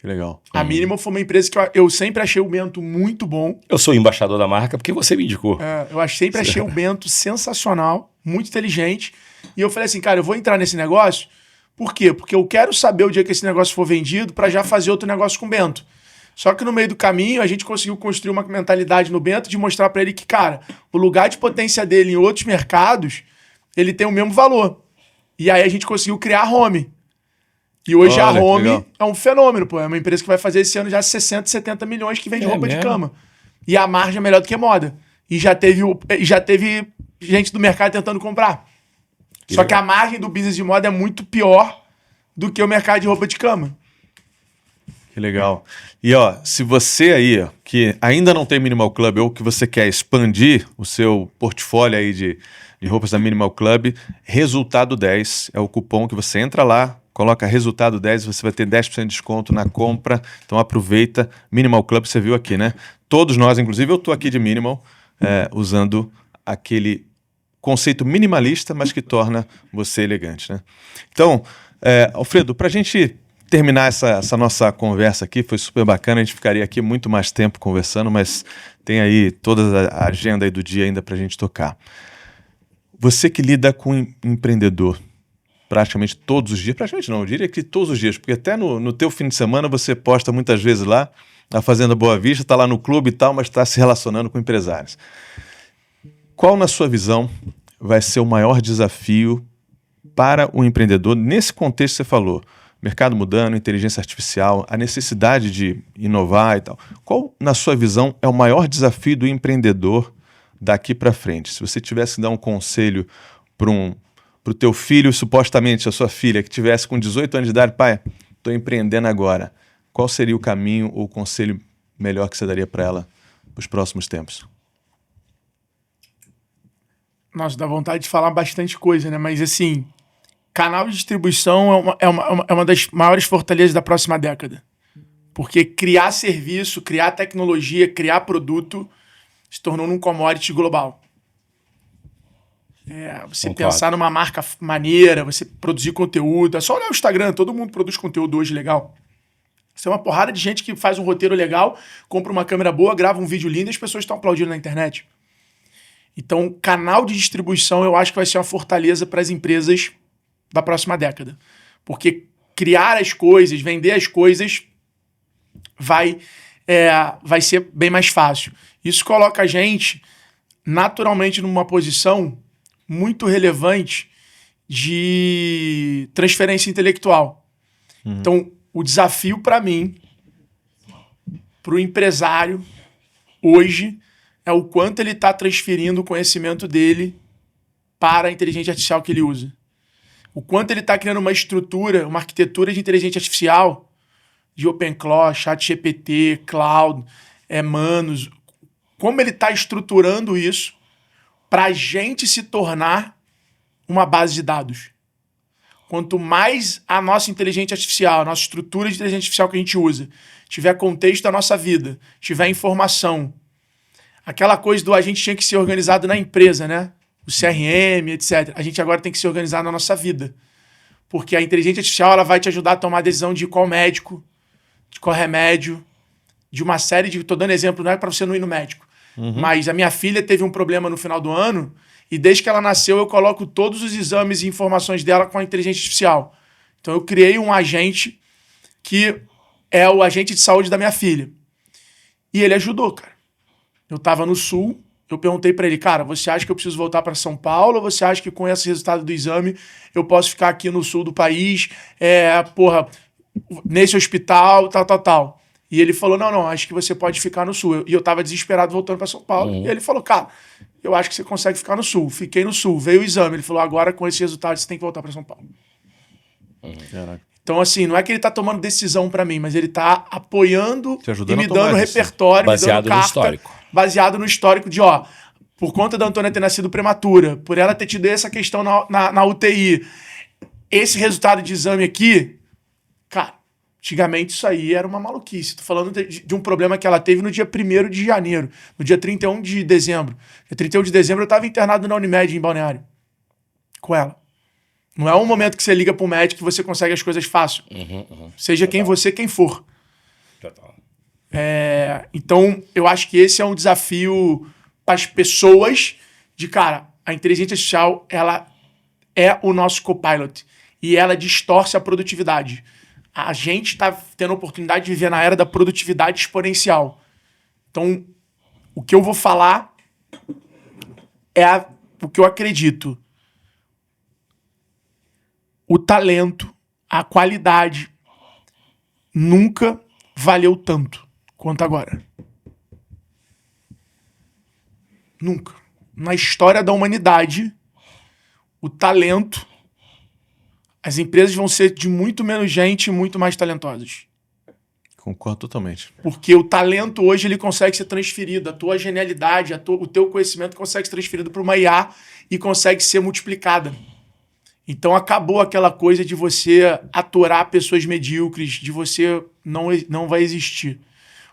Que legal. A Minimal foi uma empresa que eu sempre achei o Bento muito bom. Eu sou embaixador da marca porque você me indicou. Eu sempre achei o Bento sensacional, muito inteligente. E eu falei assim, cara, eu vou entrar nesse negócio. Por quê? Porque eu quero saber o dia que esse negócio for vendido para já fazer outro negócio com o Bento. Só que no meio do caminho a gente conseguiu construir uma mentalidade no Bento de mostrar para ele que, cara, o lugar de potência dele em outros mercados, ele tem o mesmo valor. E aí a gente conseguiu criar a Home. E hoje a Home é um fenômeno, pô. É uma empresa que vai fazer esse ano já 60, 70 milhões que vende roupa de cama. E a margem é melhor do que moda. E já teve gente do mercado tentando comprar. Só que a margem do business de moda é muito pior do que o mercado de roupa de cama. Que legal. E se você aí, que ainda não tem Minimal Club ou que você quer expandir o seu portfólio aí de roupas da Minimal Club, Resultado 10 é o cupom que você entra lá, coloca Resultado 10 e você vai ter 10% de desconto na compra. Então aproveita. Minimal Club, você viu aqui, né? Todos nós, inclusive eu tô aqui de Minimal, usando aquele conceito minimalista, mas que torna você elegante, né? Então, Alfredo, para a gente terminar essa nossa conversa aqui, foi super bacana, a gente ficaria aqui muito mais tempo conversando, mas tem aí toda a agenda aí do dia ainda para a gente tocar. Você que lida com empreendedor praticamente todos os dias, praticamente não, eu diria que todos os dias, porque até no teu fim de semana você posta muitas vezes lá, na Fazenda Boa Vista, está lá no clube e tal, mas está se relacionando com empresários. Qual, na sua visão, vai ser o maior desafio para o empreendedor nesse contexto que você falou? Mercado mudando, inteligência artificial, a necessidade de inovar e tal. Qual, na sua visão, é o maior desafio do empreendedor daqui para frente? Se você tivesse que dar um conselho para o teu filho, supostamente a sua filha, que tivesse com 18 anos de idade, pai, estou empreendendo agora. Qual seria o caminho ou o conselho melhor que você daria para ela para os próximos tempos? Nossa, dá vontade de falar bastante coisa, né? Mas assim, canal de distribuição é uma das maiores fortalezas da próxima década. Porque criar serviço, criar tecnologia, criar produto se tornou um commodity global. Você pensar numa marca maneira, você produzir conteúdo. É só olhar o Instagram, todo mundo produz conteúdo hoje legal. Isso é uma porrada de gente que faz um roteiro legal, compra uma câmera boa, grava um vídeo lindo e as pessoas estão aplaudindo na internet. Então, canal de distribuição eu acho que vai ser uma fortaleza para as empresas da próxima década. Porque criar as coisas, vender as coisas, vai ser bem mais fácil. Isso coloca a gente naturalmente numa posição muito relevante de transferência intelectual. Então, o desafio para mim, para o empresário, hoje, é o quanto ele está transferindo o conhecimento dele para a inteligência artificial que ele usa. O quanto ele está criando uma estrutura, uma arquitetura de inteligência artificial, de OpenClaw, ChatGPT, Cloud, Manus. Como ele está estruturando isso para a gente se tornar uma base de dados. Quanto mais a nossa inteligência artificial, a nossa estrutura de inteligência artificial que a gente usa, tiver contexto da nossa vida, tiver informação, aquela coisa do a gente tinha que ser organizado na empresa, né? O CRM, etc. A gente agora tem que se organizar na nossa vida. Porque a inteligência artificial ela vai te ajudar a tomar a decisão de qual médico, de qual remédio, de uma série de... Tô dando exemplo, não é para você não ir no médico. Mas a minha filha teve um problema no final do ano e desde que ela nasceu eu coloco todos os exames e informações dela com a inteligência artificial. Então eu criei um agente que é o agente de saúde da minha filha. E ele ajudou, cara. Eu tava no Sul, eu perguntei pra ele, cara, você acha que eu preciso voltar pra São Paulo ou você acha que com esse resultado do exame eu posso ficar aqui no sul do país, nesse hospital, tal. E ele falou, não, acho que você pode ficar no sul. E eu tava desesperado voltando pra São Paulo. E ele falou, cara, eu acho que você consegue ficar no sul. Fiquei no sul, veio o exame. Ele falou, agora com esse resultado você tem que voltar pra São Paulo. Então, assim, não é que ele tá tomando decisão pra mim, mas ele tá apoiando e me dando repertório, baseado me dando no histórico. Baseado no histórico de, por conta da Antônia ter nascido prematura, por ela ter tido essa questão na UTI, esse resultado de exame aqui, cara, antigamente isso aí era uma maluquice. Tô falando de um problema que ela teve no dia 1º de janeiro, no dia 31 de dezembro. Dia 31 de dezembro eu tava internado na Unimed em Balneário, com ela. Não é um momento que você liga pro médico que você consegue as coisas fácil. Seja quem for. Então, eu acho que esse é um desafio para as pessoas de, cara, a inteligência artificial, ela é o nosso copilot. E ela distorce a produtividade. A gente está tendo a oportunidade de viver na era da produtividade exponencial. Então, o que eu vou falar é o que eu acredito. O talento, a qualidade, nunca valeu tanto quanto agora. Nunca. Na história da humanidade, o talento, as empresas vão ser de muito menos gente e muito mais talentosas. Concordo totalmente. Porque o talento hoje ele consegue ser transferido, a tua genialidade, o teu conhecimento consegue ser transferido para uma IA e consegue ser multiplicada. Então acabou aquela coisa de você aturar pessoas medíocres, de você não vai existir.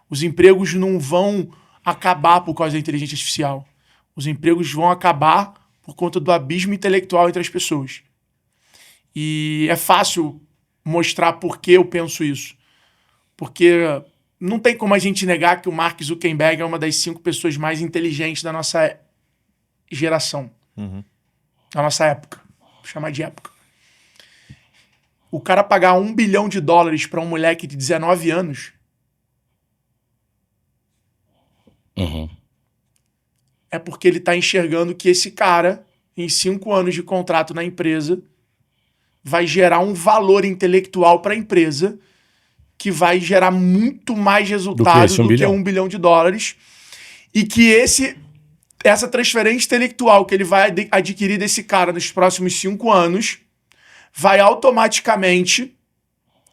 Os empregos não vão acabar por causa da inteligência artificial. Os empregos vão acabar por conta do abismo intelectual entre as pessoas. E é fácil mostrar por que eu penso isso. Porque não tem como a gente negar que o Mark Zuckerberg é uma das 5 pessoas mais inteligentes da nossa geração. Da nossa época. Vou chamar de época. O cara pagar $1 bilhão para um moleque de 19 anos é porque ele tá enxergando que esse cara, em 5 anos de contrato na empresa, vai gerar um valor intelectual para a empresa que vai gerar muito mais resultado do que $1 bilhão. E que essa transferência intelectual que ele vai adquirir desse cara nos próximos 5 anos vai automaticamente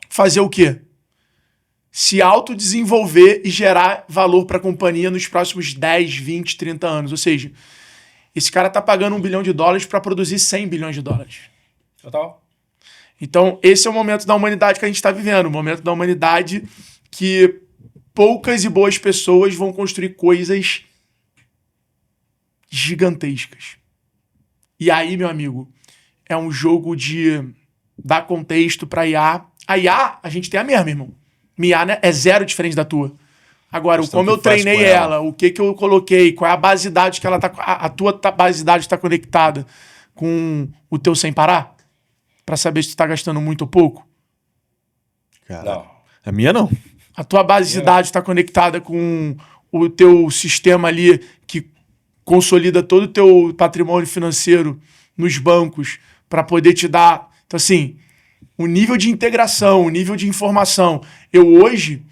fazer o quê? Se autodesenvolver e gerar valor para a companhia nos próximos 10, 20, 30 anos. Ou seja, esse cara tá pagando $1 bilhão para produzir $100 bilhões. Total. Então, esse é o momento da humanidade que a gente está vivendo. O momento da humanidade que poucas e boas pessoas vão construir coisas gigantescas. E aí, meu amigo, é um jogo de dar contexto para IA. A IA, a gente tem a mesma, irmão. Minha IA, né, é zero diferente da tua. Agora, como eu treinei ela, o que eu coloquei, qual é a base de dados que ela tá... A tua base de dados está conectada com o teu sem parar? Para saber se tu tá gastando muito ou pouco? Cara, não. A minha não. A tua base de dados está conectada com o teu sistema ali que consolida todo o teu patrimônio financeiro nos bancos para poder te dar... Então, assim, o nível de integração, o nível de informação. Eu hoje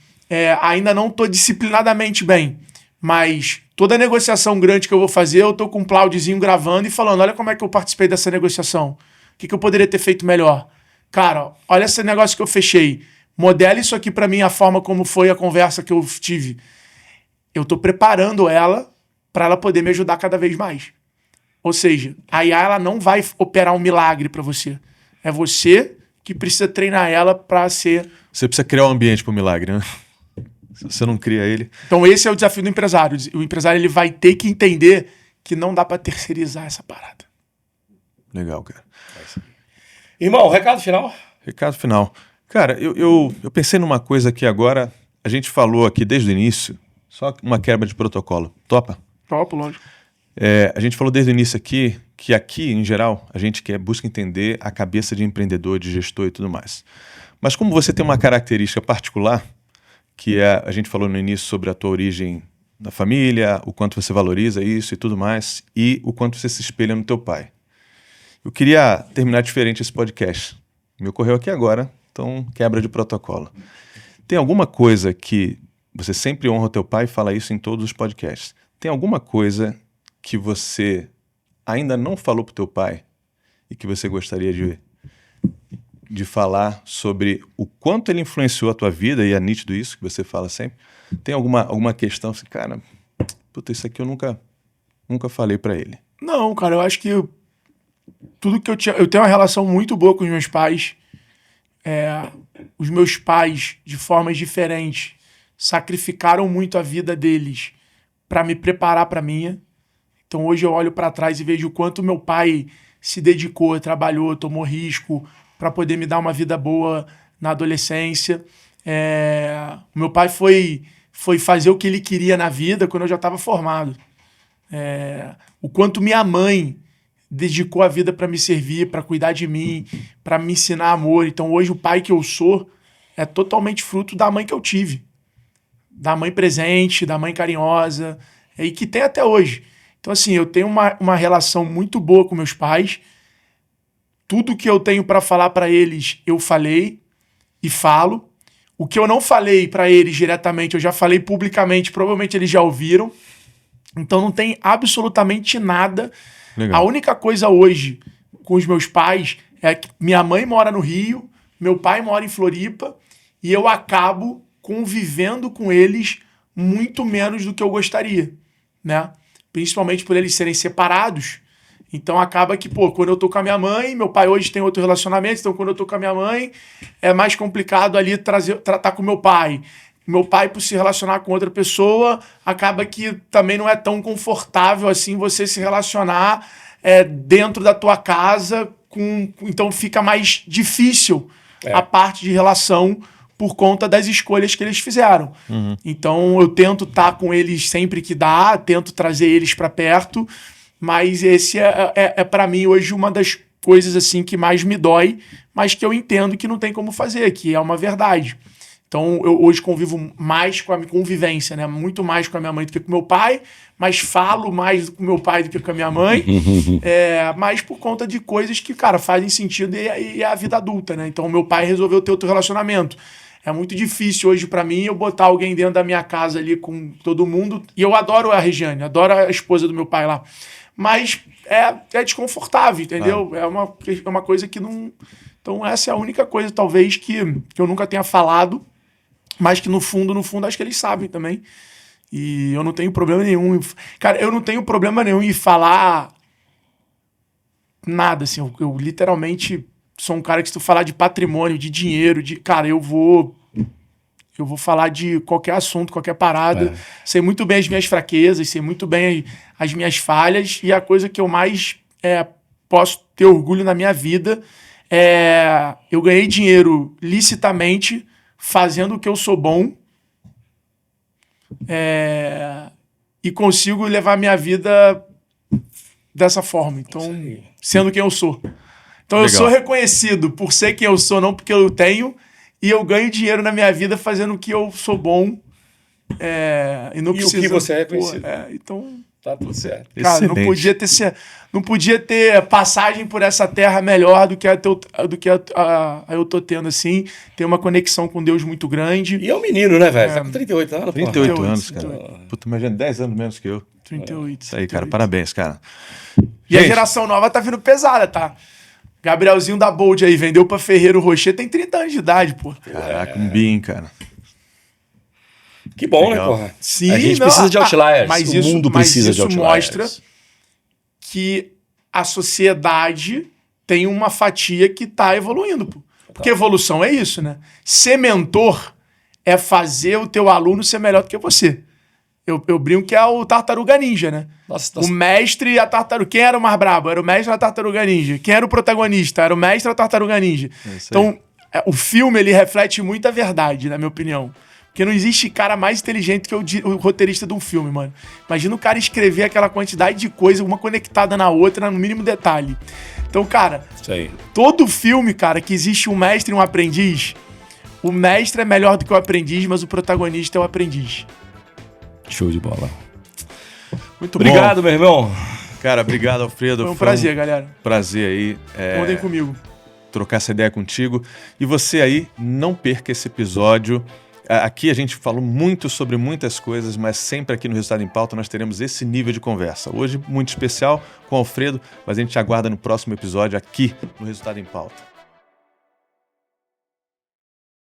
ainda não estou disciplinadamente bem, mas toda negociação grande que eu vou fazer, eu estou com um cloudzinho gravando e falando, olha como é que eu participei dessa negociação. O que eu poderia ter feito melhor? Cara, olha esse negócio que eu fechei. Modela isso aqui para mim, a forma como foi a conversa que eu tive. Eu estou preparando ela para ela poder me ajudar cada vez mais. Ou seja, a IA ela não vai operar um milagre para você. É você que precisa treinar ela para ser... Você precisa criar um ambiente para o milagre, né? Se você não cria ele... Então esse é o desafio do empresário. O empresário ele vai ter que entender que não dá para terceirizar essa parada. Legal, cara. Irmão, recado final? Recado final. Cara, eu pensei numa coisa aqui agora. A gente falou aqui desde o início, só uma quebra de protocolo. Topa? Topo, lógico. A gente falou desde o início aqui que aqui, em geral, a gente busca entender a cabeça de empreendedor, de gestor e tudo mais. Mas como você tem uma característica particular, que a gente falou no início sobre a tua origem da família, o quanto você valoriza isso e tudo mais, e o quanto você se espelha no teu pai. Eu queria terminar diferente esse podcast. Me ocorreu aqui agora, então quebra de protocolo. Tem alguma coisa que você sempre honra o teu pai e fala isso em todos os podcasts. Tem alguma coisa que você ainda não falou pro teu pai e que você gostaria de falar sobre o quanto ele influenciou a tua vida, e é nítido isso que você fala sempre? Tem alguma questão assim, cara, puta, isso aqui eu nunca falei pra ele? Não, cara, eu acho que tudo que eu tenho uma relação muito boa com os meus pais. Os meus pais, de formas diferentes, sacrificaram muito a vida deles para me preparar para a minha. Então hoje eu olho para trás e vejo o quanto meu pai se dedicou, trabalhou, tomou risco para poder me dar uma vida boa na adolescência. O meu pai foi fazer o que ele queria na vida quando eu já estava formado. O quanto minha mãe dedicou a vida para me servir, para cuidar de mim, para me ensinar amor. Então hoje o pai que eu sou é totalmente fruto da mãe que eu tive. Da mãe presente, da mãe carinhosa, e que tem até hoje. Então assim, eu tenho uma relação muito boa com meus pais. Tudo que eu tenho para falar para eles, eu falei e falo. O que eu não falei para eles diretamente, eu já falei publicamente, provavelmente eles já ouviram. Então não tem absolutamente nada. Legal. A única coisa hoje com os meus pais é que minha mãe mora no Rio, meu pai mora em Floripa, e eu acabo convivendo com eles muito menos do que eu gostaria, né? Principalmente por eles serem separados. Então acaba que, quando eu tô com a minha mãe, meu pai hoje tem outro relacionamento, então quando eu tô com a minha mãe, é mais complicado ali tratar com meu pai. Meu pai, por se relacionar com outra pessoa, acaba que também não é tão confortável assim você se relacionar dentro da tua casa. Então fica mais difícil a parte de relação por conta das escolhas que eles fizeram. Uhum. Então eu tento estar com eles sempre que dá, tento trazer eles para perto, mas esse é para mim hoje uma das coisas assim que mais me dói, mas que eu entendo que não tem como fazer, que é uma verdade. Então, eu hoje convivo mais com a minha convivência, né? Muito mais com a minha mãe do que com meu pai, mas falo mais com meu pai do que com a minha mãe, mais por conta de coisas que, cara, fazem sentido e é a vida adulta, né? Então, meu pai resolveu ter outro relacionamento. É muito difícil hoje pra mim eu botar alguém dentro da minha casa ali com todo mundo. E eu adoro a Regiane, adoro a esposa do meu pai lá. Mas é desconfortável, entendeu? É uma coisa que não... Então, essa é a única coisa, talvez, que eu nunca tenha falado, mas que no fundo, acho que eles sabem também. E eu não tenho problema nenhum. Cara, eu não tenho problema nenhum em falar nada, assim. Eu literalmente sou um cara que se tu falar de patrimônio, de dinheiro, cara, eu vou falar de qualquer assunto, qualquer parada. Sei muito bem as minhas fraquezas, sei muito bem as minhas falhas. E a coisa que eu mais posso ter orgulho na minha vida eu ganhei dinheiro licitamente, fazendo o que eu sou bom, e consigo levar minha vida dessa forma. Então, sendo quem eu sou. Então, legal. Eu sou reconhecido por ser quem eu sou, não porque eu tenho, e eu ganho dinheiro na minha vida fazendo o que eu sou bom. E não preciso... o que você é reconhecido. Então... Tá tudo certo. Cara, não podia ter passagem por essa terra melhor do que eu tô tendo, assim. Tem uma conexão com Deus muito grande. E é um menino, né, velho? Tá com 38 anos, 38 anos, cara. Puta, imagina, 10 anos menos que eu. 38. Isso aí, cara. Parabéns, cara. E a geração nova tá vindo pesada, tá? Gabrielzinho da Bold aí, vendeu pra Ferreiro Rocher, tem 30 anos de idade, pô. Caraca, um BIM, cara. Que bom, legal, né, porra? Sim, a gente precisa de outliers. Mas o mundo precisa de outliers. Isso mostra que a sociedade tem uma fatia que tá evoluindo, pô. Porque evolução é isso, né? Ser mentor é fazer o teu aluno ser melhor do que você. Eu brinco que é o Tartaruga Ninja, né? Nossa. O mestre e a tartaruga. Quem era o mais brabo? Era o mestre e a Tartaruga Ninja. Quem era o protagonista? Era o mestre e a Tartaruga Ninja. Então, o filme, ele reflete muita verdade, na minha opinião. Porque não existe cara mais inteligente que o roteirista de um filme, mano. Imagina o cara escrever aquela quantidade de coisa, uma conectada na outra, no mínimo detalhe. Então, cara, todo filme, cara, que existe um mestre e um aprendiz, o mestre é melhor do que o aprendiz, mas o protagonista é o aprendiz. Show de bola. Muito obrigado, bom. meu irmão. Cara, obrigado, Alfredo. Foi um prazer, galera. Prazer aí. Contem comigo. Trocar essa ideia contigo. E você aí, não perca esse episódio. Aqui a gente falou muito sobre muitas coisas, mas sempre aqui no Resultado em Pauta nós teremos esse nível de conversa. Hoje, muito especial com o Alfredo, mas a gente te aguarda no próximo episódio aqui no Resultado em Pauta.